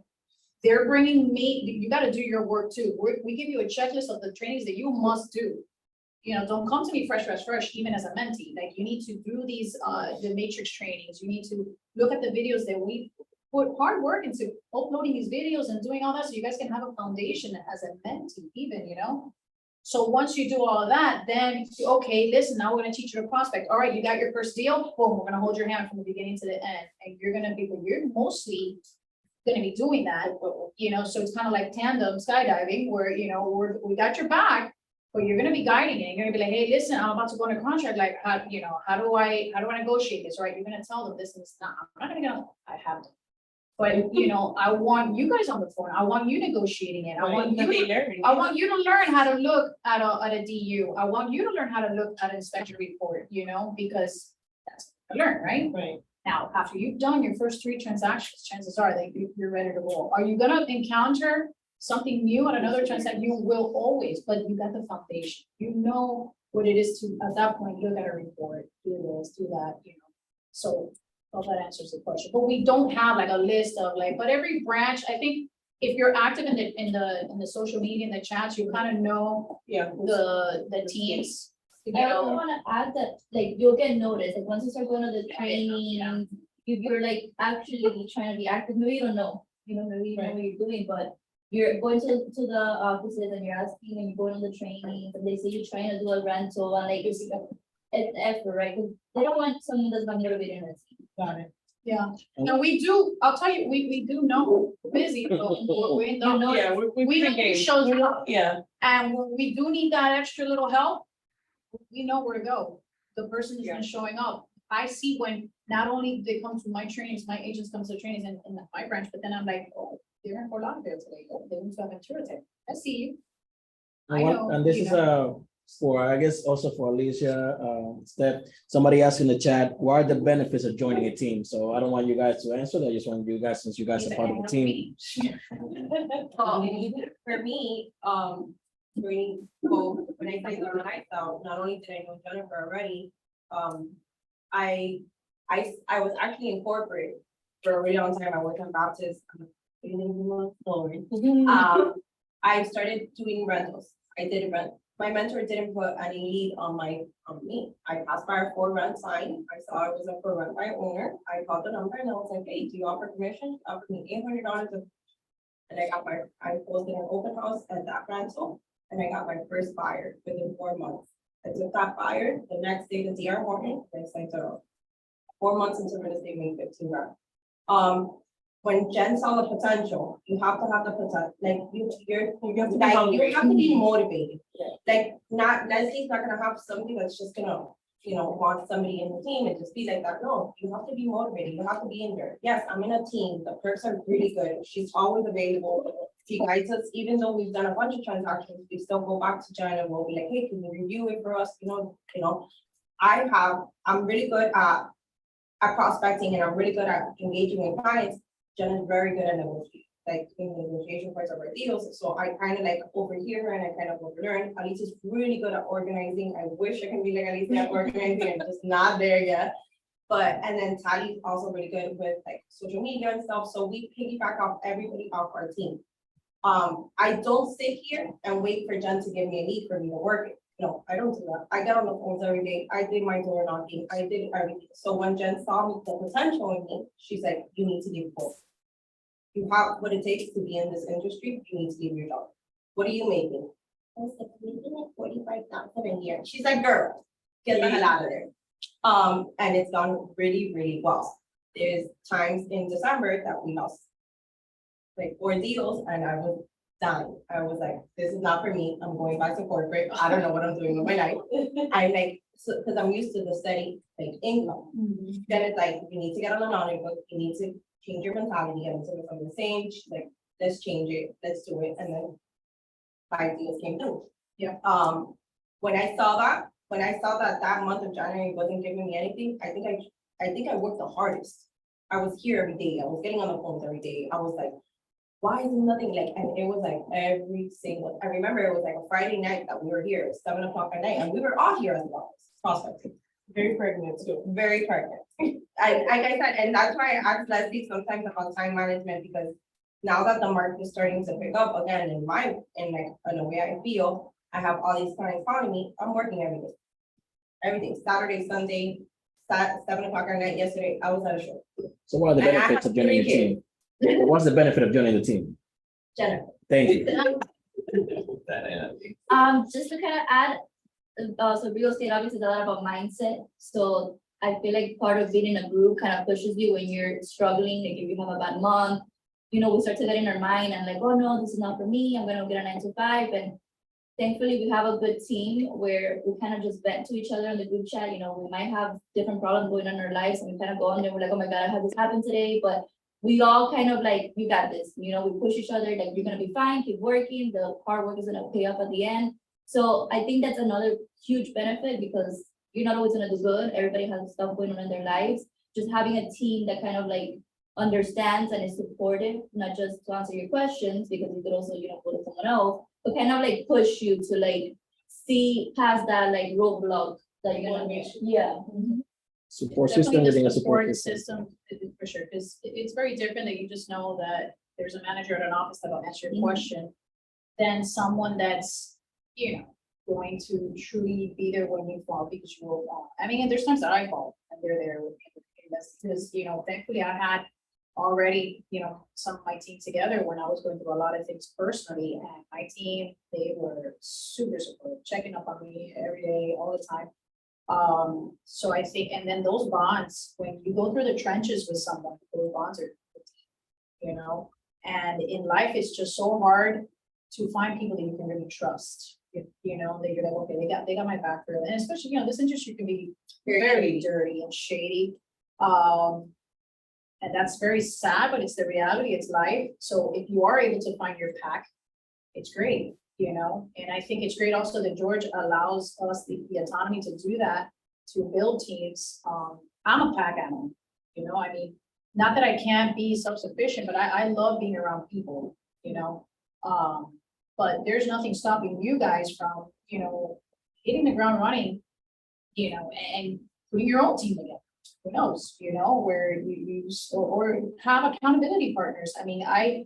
S2: they're bringing me, you gotta do your work too. We give you a checklist of the trainings that you must do. You know, don't come to me fresh, even as a mentee. Like, you need to do these, the matrix trainings. You need to look at the videos that we put hard work into uploading these videos and doing all that, so you guys can have a foundation as a mentee even, you know? So once you do all of that, then, okay, listen, now we're gonna teach you to prospect. All right, you got your first deal, boom, we're gonna hold your hand from the beginning to the end. And you're mostly gonna be doing that, you know, so it's kind of like tandem skydiving where, you know, we got your back, but you're gonna be guiding it. You're gonna be like, hey, listen, I'm about to go on a contract, like, how, you know, how do I negotiate this, right? You're gonna tell them this and this, not, I'm not gonna go, I have. But, you know, I want you guys on the phone. I want you negotiating it. I want you to learn how to look at a DU. I want you to learn how to look at an inspection report, you know, because that's what you learn, right?
S6: Right.
S2: Now, after you've done your first 3 transactions, chances are that you're ready to roll. Are you gonna encounter something new at another transaction? You will always, but you got the foundation. You know what it is to, at that point, look at a report, do this, do that, you know. So, well, that answers the question, but we don't have like a list of like, but every branch, I think, if you're active in the social media, in the chats, you kind of know
S6: Yeah.
S2: the teams. You
S7: I also
S2: know,
S7: wanna add that, like, you'll get noticed, like, once you start going to the
S2: Yeah.
S7: training, if you're like actually trying to be active, maybe you don't know, you know, maybe you know
S6: Right.
S7: what you're doing, but you're going to the offices and you're asking and you're going on the training, and they say you're trying to do a rental, and like, it's effort, right? 'Cause they don't want someone that's not motivated in a team.
S6: Got it.
S2: yeah, and we do, I'll tell you, we do know, busy, but we know.
S7: know,
S6: Yeah,
S2: We know who
S6: engaged.
S2: shows up,
S6: Yeah,
S2: and when we do need that extra little help, we know where to go. The person who's been showing up. I see when not only they come to my trainings, my agents come to the trainings in my branch, but then I'm like, oh, they're in Fort Lauderdale today. Oh, they went to Aventura today. I see you. I know,
S1: And this
S2: you
S1: is
S2: know.
S1: for, I guess, also for Alicia, Steph, somebody asked in the chat, what are the benefits of joining a team? So I don't want you guys to answer that, I just want you guys, since you guys are part of the team.
S3: For me, doing both, when I say learn myself, not only did I know Jennifer already, I was actually in corporate for a really long time. I worked on Baptist. I started doing rentals. I did rent. My mentor didn't put any lead on me. I passed by a for rent sign. I saw it was a for rent by owner. I called the number and I was like, hey, do you offer commission? Offered me $800. And I posted an open house at that rental, and I got my first buyer within 4 months. I took that buyer the next day to DR Horton, and I said, 4 months into real estate, made 15 grand. When Jen saw the potential, you have to have the potential, like you have to be motivated. Like, Leslie's not gonna have something that's just gonna, want somebody in the team and just be like that. No, you have to be motivated. You have to be in there. Yes, I'm in a team. The perks are really good. She's always available. She guides us, even though we've done a bunch of transactions, we still go back to Jen and we'll be like, hey, can you review it for us? I'm really good at prospecting, and I'm really good at engaging with clients. Jen is very good at negotiating, like in the negotiation parts of our deals. So I kind of like overhear her and I kind of overlearn. Alicia's really good at organizing. I wish I can be like Alicia at organizing. I'm just not there yet. And then Tally's also really good with like social media and stuff. So we piggyback off everybody off our team. I don't sit here and wait for Jen to give me a lead for me to work it. No, I don't do that. I get on the phones every day. I did my door knocking. I did everything. So when Jen saw the potential in me, she's like, you need to give both. You have what it takes to be in this industry. You need to give your job. What are you making? I was like, making like 45,000 a year. She's like, girl, get the hell out of there. And it's gone really, really well. There's times in December that we lost like 4 deals, and I was done. I was like, this is not for me. I'm going back to corporate. I don't know what I'm doing with my life. I'm like, because I'm used to the steady like income. Then it's like, you need to get on an audit book. You need to change your mentality. And so I'm the same. She's like, let's change it. Let's do it. And then 5 deals came through.
S2: Yeah.
S3: When I saw that month of January wasn't giving me anything, I think I worked the hardest. I was here every day. I was getting on the phones every day. I was like, why is there nothing like, and it was like every single, I remember it was like a Friday night that we were here, 7 o'clock at night, and we were all here as well, prospecting.
S6: very pregnant too.
S3: Very pregnant. Like I said, and that's why I asked Leslie sometimes about time management, because now that the market is starting to pick up again in the way I feel, I have all these clients calling me, I'm working every day. Everything, Saturday, Sunday, 7 o'clock at night, yesterday, I was at a show.
S1: So what are the
S3: And I
S1: benefits
S3: have
S1: of joining the
S3: 3
S1: team? What's the benefit of joining the team?
S7: Jennifer.
S1: Thank you.
S7: Just to kind of add, so real estate obviously is a lot about mindset, so I feel like part of being in a group kind of pushes you when you're struggling, like if you have a bad month. You know, we start to get in our mind and like, oh no, this is not for me, I'm gonna get a 9 to 5, and thankfully we have a good team where we kind of just vent to each other in the group chat. You know, we might have different problems going on in our lives, and we kind of go on there, we're like, oh my God, I had this happen today, but we all kind of like, you got this, you know, we push each other, like, you're gonna be fine, keep working, the hard work is gonna pay off at the end. So I think that's another huge benefit, because you're not always gonna do good, everybody has stuff going on in their lives. Just having a team that kind of like understands and is supportive, not just to answer your questions, because you could also, you know, go to someone else, but kind of like push you to like see past that like roadblock that you're gonna miss. Yeah.
S1: Support
S2: Definitely
S1: system
S2: the
S1: within a support system.
S2: system, for sure, because it's very different that you just know that there's a manager at an office that will answer your
S7: Mhm.
S2: question than someone that's, you know, going to truly be there when you fall because you will fall. I mean, and there's times that I fall and they're there with me. That's because, you know, thankfully I had already, you know, some of my team together when I was going through a lot of things personally, and my team, they were super supportive, checking up on me every day, all the time. So I think, and then those bonds, when you go through the trenches with someone, those bonds are, you know, and in life, it's just so hard to find people that you can really trust. You know, that you're like, okay, they got my back for it. And especially, you know, this industry can be very dirty and shady. And that's very sad, but it's the reality, it's life. So if you are able to find your pack, it's great, you know, and I think it's great also that George allows us the autonomy to do that, to build teams. I'm a pack animal, you know, I mean, not that I can't be self-sufficient, but I love being around people, you know. But there's nothing stopping you guys from, you know, hitting the ground running, you know, and putting your own team together. Who knows, you know, where you use or have accountability partners. I mean, I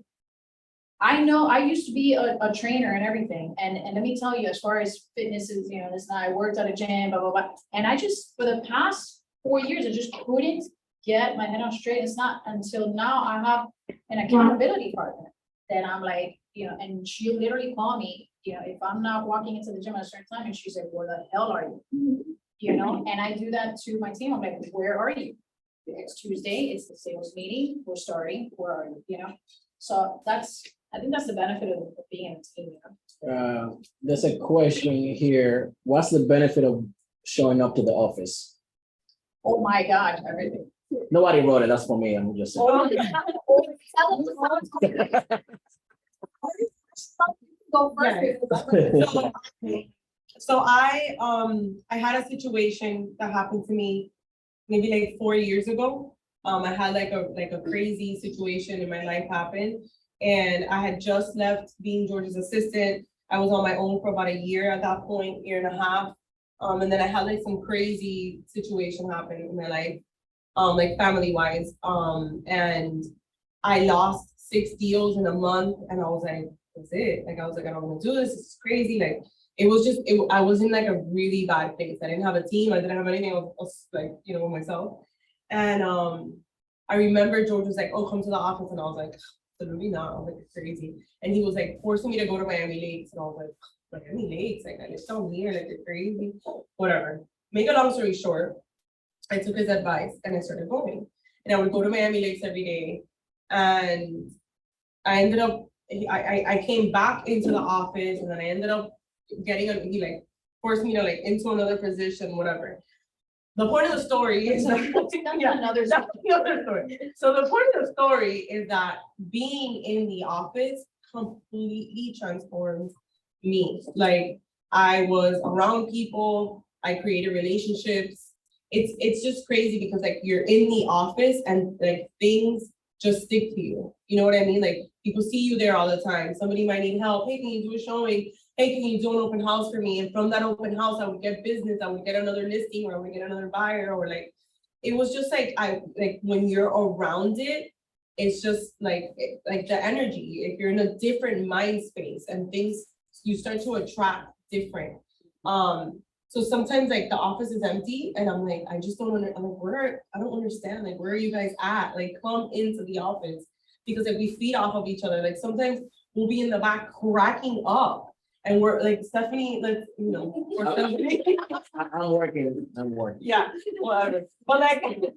S2: know I used to be a trainer and everything. And let me tell you, as far as fitness is, you know, this and I worked at a gym, blah, blah, blah. And I just, for the past 4 years, I just couldn't get my head on straight. It's not until now I have an accountability partner that I'm like, you know, and she'll literally call me, you know, if I'm not walking into the gym at a certain time, and she's like, where the hell are you? You know, and I do that to my team. I'm like, where are you? It's Tuesday, it's the sales meeting, we're starting, where are you, you know? So I think that's the benefit of being in a team, you know?
S1: There's a question here. What's the benefit of showing up to the office?
S2: Oh my God, everything.
S1: Nobody wrote it. That's for me. I'm just saying.
S2: Go first.
S3: So I had a situation that happened to me maybe like 4 years ago. I had like a crazy situation in my life happen, and I had just left being George's assistant. I was on my own for about a year at that point, year and a half. And then I had like some crazy situation happen in my life, like family wise. And I lost 6 deals in a month, and I was like, that's it. Like, I was like, I don't want to do this. This is crazy. Like, it was just, I was in like a really bad place. I didn't have a team. I didn't have anything else, like, you know, myself. And I remember George was like, oh, come to the office. And I was like, absolutely not. I was like, it's crazy. And he was like forcing me to go to Miami Lakes. And I was like, Miami Lakes? Like, I live down here, like, you're crazy. Whatever. Make a long story short, I took his advice and I started going. And I would go to Miami Lakes every day. And I ended up, I came back into the office, and then I ended up getting he like forced me to like into another position, whatever. The point of the story is that
S2: Another
S3: that's the other story. So the point of the story is that being in the office completely transformed me. Like, I was around people, I created relationships. It's just crazy because like you're in the office and like things just stick to you. You know what I mean? Like, people see you there all the time. Somebody might need help. Hey, can you do a showing? Hey, can you do an open house for me? And from that open house, I would get business. I would get another listing, or I would get another buyer, or like, it was just like, when you're around it, it's just like the energy, if you're in a different mind space and things, you start to attract different. So sometimes like the office is empty and I'm like, I just don't I don't understand, like, where are you guys at? Like, come into the office, because like we feed off of each other. Like sometimes we'll be in the back cracking up and we're like, Stephanie, like, you know, or Stephanie.
S1: I'm working.
S3: Yeah, whatever. But like, you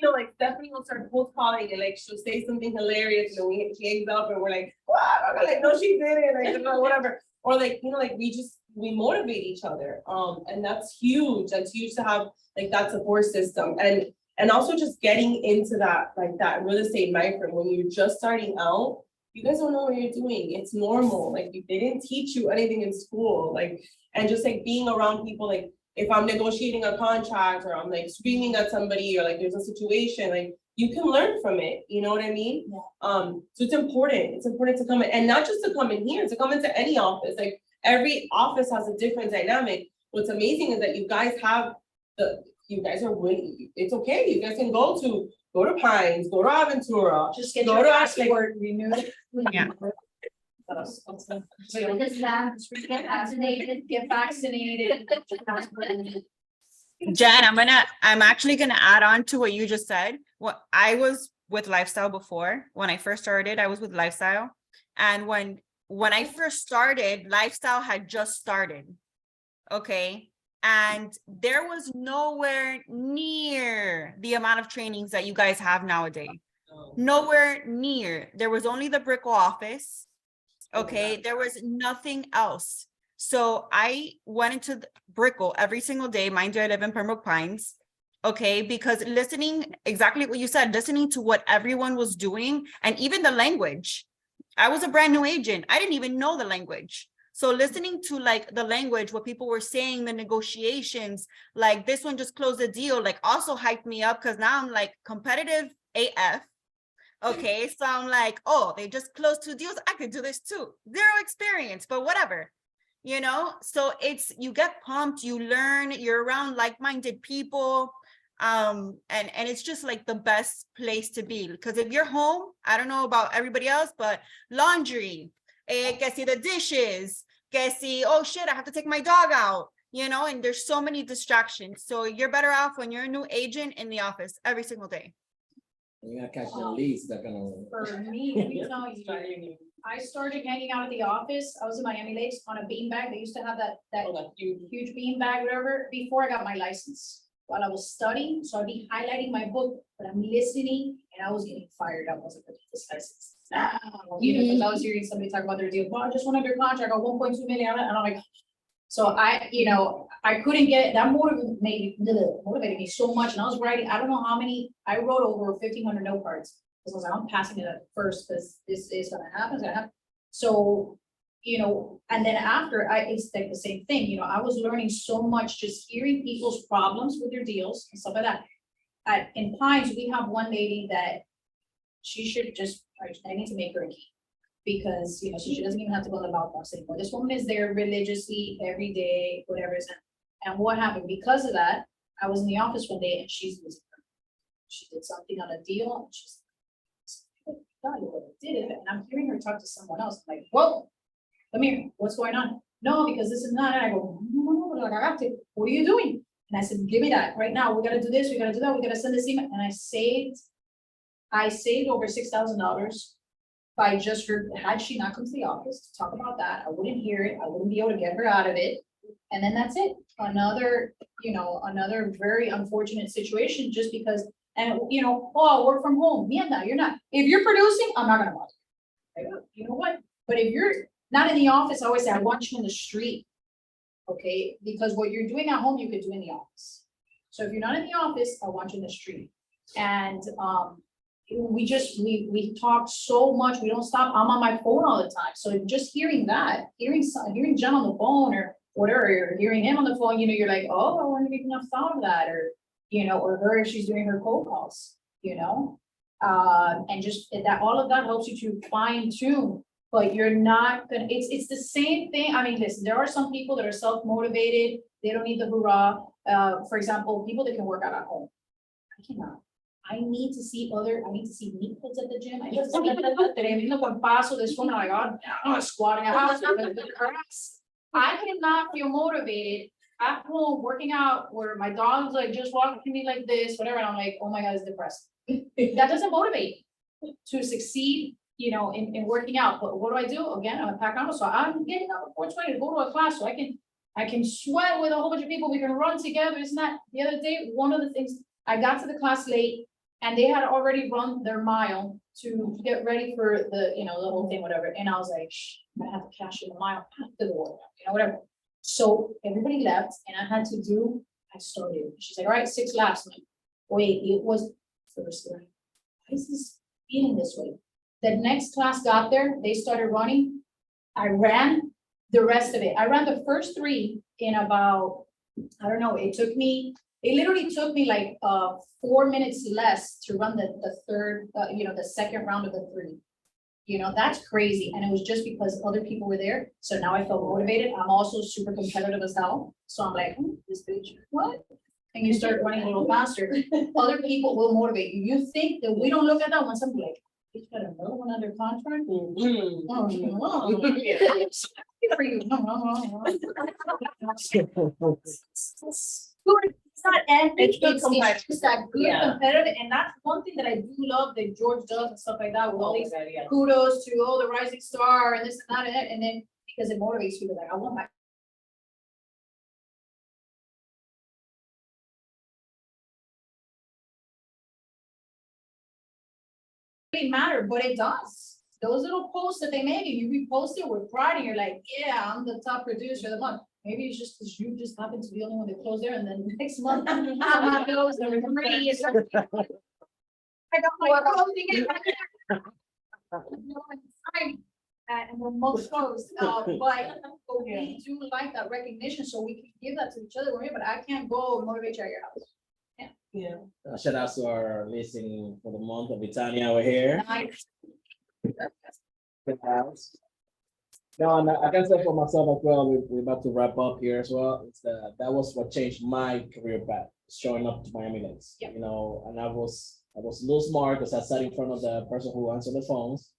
S3: know, like Stephanie will start cold calling and like she'll say something hilarious, and then she hangs up and we're like, wow, like, no, she didn't, like, you know, whatever. Or like, you know, like we motivate each other. And that's huge. That's huge to have like that support system. And also just getting into that, like that real estate mindset when you're just starting out, you guys don't know what you're doing. It's normal. Like they didn't teach you anything in school. Like, and just like being around people, like if I'm negotiating a contract or I'm like screaming at somebody or like there's a situation, like you can learn from it. You know what I mean?
S2: Yeah.
S3: So it's important. It's important to come in, and not just to come in here, to come into any office. Like every office has a different dynamic. What's amazing is that you guys have you guys are winning. It's okay. You guys can go to Pines, go to Aventura.
S2: Just get
S3: Go
S2: your
S3: to
S2: passport renewed.
S4: Yeah.
S7: Just that, get vaccinated, get vaccinated.
S4: Jen, I'm actually gonna add on to what you just said. What I was with Lifestyle before, when I first started, I was with Lifestyle. And when I first started, Lifestyle had just started. Okay. And there was nowhere near the amount of trainings that you guys have nowadays. Nowhere near. There was only the Brickell office. Okay. There was nothing else. So I went into Brickell every single day. Mind you, I live in Pembroke Pines. Okay. Because listening, exactly what you said, listening to what everyone was doing, and even the language. I was a brand new agent. I didn't even know the language. So listening to like the language, what people were saying, the negotiations, like this one just closed the deal, like also hyped me up, because now I'm like competitive AF. Okay. So I'm like, oh, they just closed 2 deals. I could do this too. Zero experience, but whatever. You know, so you get pumped, you learn, you're around like-minded people. And it's just like the best place to be, because if you're home, I don't know about everybody else, but laundry, que si the dishes, que si, oh shit, I have to take my dog out, you know, and there's so many distractions. So you're better off when you're a new agent in the office every single day.
S1: You gotta catch the leads, that kind of.
S2: For me, let me tell you, I started hanging out at the office. I was in Miami Lakes on a beanbag. They used to have that huge beanbag, whatever, before I got my license. While I was studying, so I'd be highlighting my book, but I'm listening, and I was getting fired up. I was like, this license. You know, because I was hearing somebody talk about their deal. Well, I just went under contract on 1.2 million, and I'm like, so I couldn't get that motivated me so much, and I was writing. I don't know how many. I wrote over 1,500 note cards because I was like, I'm passing it at first because this is gonna happen. It's gonna happen. So, you know, and then after it's like the same thing, you know, I was learning so much just hearing people's problems with their deals and stuff like that. In Pines, we have one lady that she should just, I need to make her a key, because, you know, so she doesn't even have to go to the golf course anymore. This woman is there religiously every day, whatever it is. And what happened because of that, I was in the office one day and she's losing her. She did something on a deal and she's God, you did it. And I'm hearing her talk to someone else. I'm like, whoa, come here, what's going on? No, because this is not, and I go, no, like I got to, what are you doing? And I said, give me that right now. We gotta do this, we gotta do that, we gotta send this email. And I saved over $6,000 by just her, had she not come to the office to talk about that, I wouldn't hear it, I wouldn't be able to get her out of it. And then that's it. Another, you know, another very unfortunate situation just because, and you know, oh, I'll work from home. Yeah, no, you're not. If you're producing, I'm not gonna bother. Like, you know what? But if you're not in the office, I always say, I want you in the street. Okay, because what you're doing at home, you could do in the office. So if you're not in the office, I want you in the street. And we talk so much, we don't stop. I'm on my phone all the time. So just hearing that, hearing Jen on the phone or whatever, or hearing him on the phone, you know, you're like, oh, I wouldn't even have thought of that, or you know, or her if she's doing her cold calls, you know, and just that all of that helps you to fine tune. But you're not gonna, it's the same thing. I mean, listen, there are some people that are self-motivated, they don't need the hoorah. For example, people that can work out at home. I cannot. I need to see meat kids at the gym. I just tremendo cuerpazo, this woman, like, I'm squatting a house. I cannot feel motivated at home working out where my dog's like just walking to me like this, whatever, and I'm like, oh my God, it's depressed. That doesn't motivate me to succeed, you know, in working out. But what do? Again, I'm a pack animal, so I'm getting up at 4:20 to go to a class so I can sweat with a whole bunch of people. We can run together. Isn't that the other day? One of the things, I got to the class late and they had already run their mile to get ready for the, you know, the whole thing, whatever. And I was like, shh, I have to cash in the mile after the workout, you know, whatever. So everybody left and I started. She's like, all right, 6 laps. I'm like, wait, it was first line. Why is this feeling this way? The next class got there, they started running. I ran the rest of it. I ran the first 3 in about, I don't know, it literally took me like 4 minutes less to run the third, you know, the second round of the 3. You know, that's crazy. And it was just because other people were there. So now I felt motivated. I'm also super competitive as hell. So I'm like, this bitch, what? And you start running a little faster. Other people will motivate you. You think that we don't look at that when somebody like, you got another one under contract? Oh, no. Good for you. No. It's not envy, it's just that good competitive, and that's one thing that I do love that George does and stuff like that, with all these kudos to, oh, the rising star and this and that, and then, because it motivates people, like, I want my. Really matter, but it does. Those little posts that they make, and you repost it with pride, and you're like, yeah, I'm the top producer of the month. Maybe it's just because you just happen to be the only one that closed there, and then next month, someone goes, and everybody is. I got my clothing in. And we're most closed, but we do like that recognition, so we can give that to each other, but I can't go motivate you at your house.
S1: Yeah. Shout out to our listening for the month of Britannia over here.
S2: Nice.
S1: Good house. No, and I can say for myself as well, we're about to wrap up here as well. That was what changed my career path, showing up to Miami Lakes.
S2: Yep.
S1: You know, and I was a little smart because I sat in front of the person who answered the phones.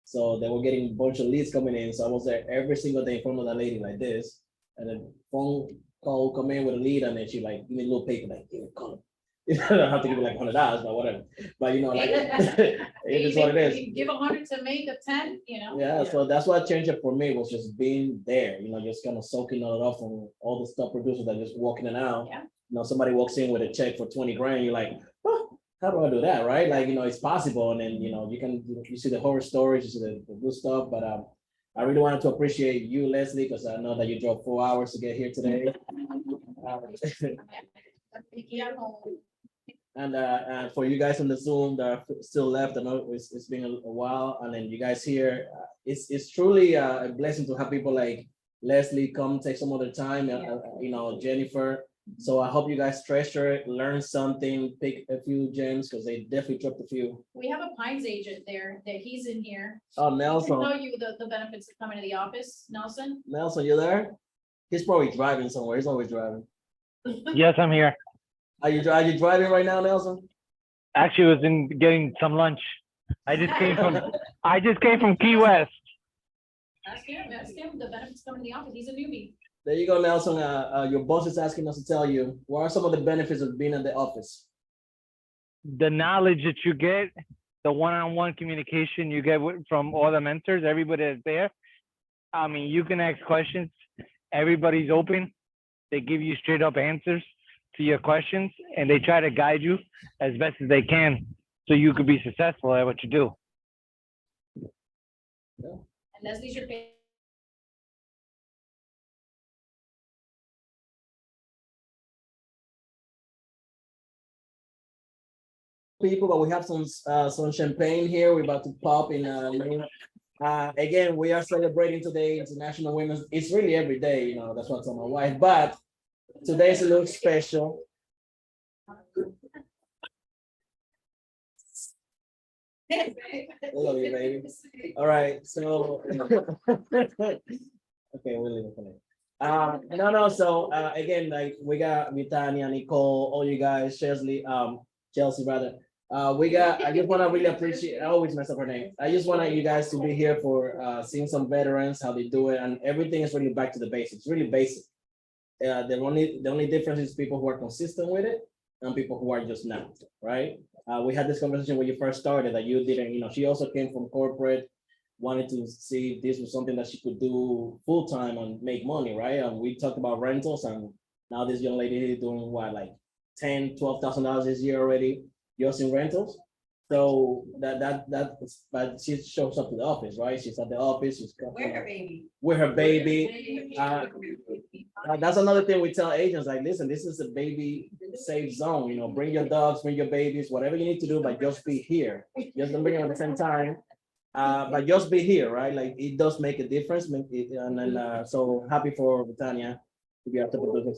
S1: So they were getting a bunch of leads coming in. So I was there every single day in front of that lady like this. And then phone call come in with a lead, and then she like give me a little paper, like, here, call. I don't have to give you like $100, but whatever. But you know, like it is what it is.
S2: You give 100 to make a 10, you know?
S1: Yeah, so that's what changed it for me, was just being there, you know, just kind of soaking all it up from all the stuff producers that just walking in and out.
S2: Yeah.
S1: You know, somebody walks in with a check for 20 grand, you're like, oh, how do I do that, right? Like, you know, it's possible. And then, you know, you see the horror stories, you see the good stuff, but I really wanted to appreciate you, Leslie, because I know that you drove 4 hours to get here today. And for you guys on the Zoom that are still left, I know it's been a while, and then you guys here, it's truly a blessing to have people like Leslie come take some of the time, you know, Jennifer. So I hope you guys treasure it, learn something, pick a few gems, because they definitely dropped a few.
S2: We have a Pines agent there, that he's in here.
S1: Oh,
S2: He
S1: Nelson.
S2: can tell you the benefits of coming to the office, Nelson.
S1: Nelson, you there? He's probably driving somewhere. He's always driving.
S8: Yes, I'm here.
S1: Are you driving right now, Nelson?
S8: Actually, I was getting some lunch. I just came from Key West.
S2: Ask him, the benefits coming to the office, he's a newbie.
S1: There you go, Nelson. Your boss is asking us to tell you, what are some of the benefits of being in the office?
S8: The knowledge that you get, the one-on-one communication you get from all the mentors, everybody that's there. I mean, you can ask questions. Everybody's open. They give you straight up answers to your questions, and they try to guide you as best as they can so you could be successful at what you do.
S2: And Leslie's your favorite.
S1: People, but we have some champagne here. We're about to pop in. Again, we are celebrating today International Women's. It's really every day, you know. That's what's on my wife, but today's a little special. I love you, baby. All right, so okay, we'll leave it for now. No. So again, like we got Britannia, Nicole, all you guys, Chelsea rather. I just wanna really appreciate, I always mess up her name. I just want you guys to be here for, seeing some veterans, how they do it, and everything is really back to the basics, really basic. The only difference is people who are consistent with it and people who are just not, right? We had this conversation when you first started that you didn't, she also came from corporate, wanted to see if this was something that she could do full-time and make money, right? And we talked about rentals, and now this young lady is doing what, like $10,000-12,000 this year already, just in rentals. So but she shows up to the office, right? She's at the office, she's
S3: Where her baby?
S1: with her baby. That's another thing we tell agents, like, listen, this is a baby safe zone, bring your dogs, bring your babies, whatever you need to do, but just be here. Just don't bring them at the same time. But just be here, right? Like, it does make a difference. And then, so happy for Tanya to be able to put this.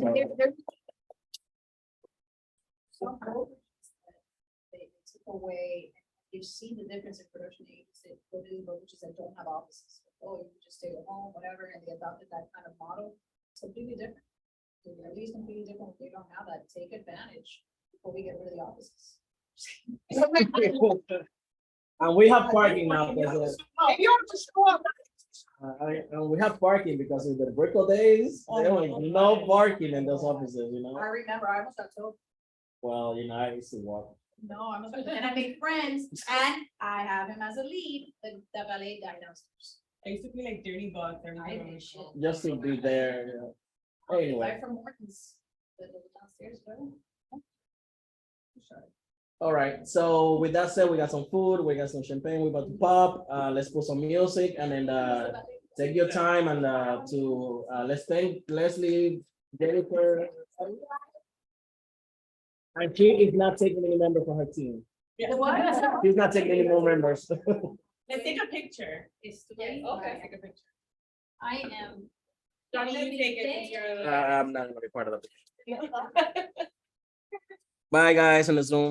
S2: Some brokerages that they took away, you've seen the difference in production agents, that go to brokerages that don't have offices. Oh, you can just stay at home, whatever, and they adopted that kind of model. So completely different. At least completely different. If they don't have that, take advantage before we get rid of the offices.
S1: And we have parking now. Because, and we have parking because of the Brickle days. There was no parking in those offices,
S2: I remember, I almost got told,
S1: Well, I used to walk.
S2: no, I almost, and I made friends, and I have him as a lead, the valet guy downstairs.
S3: I used to pay like $30 every
S2: I
S3: time.
S2: did shit.
S1: Just to be there. Anyway.
S2: Right from Morton's, the downstairs, though.
S1: All right, so with that said, we got some food, we got some champagne, we're about to pop, let's put some music, and then, take your time and, let's thank Leslie, Jennifer. And she is not taking any member for her team.
S3: Yeah.
S1: She's not taking any more members.
S3: Let's take a picture.
S2: It's
S3: Yeah, okay.
S2: Take a picture. I am.
S3: Don't let me take it. You're-
S1: I'm not gonna be part of that. Bye, guys, on the Zoom.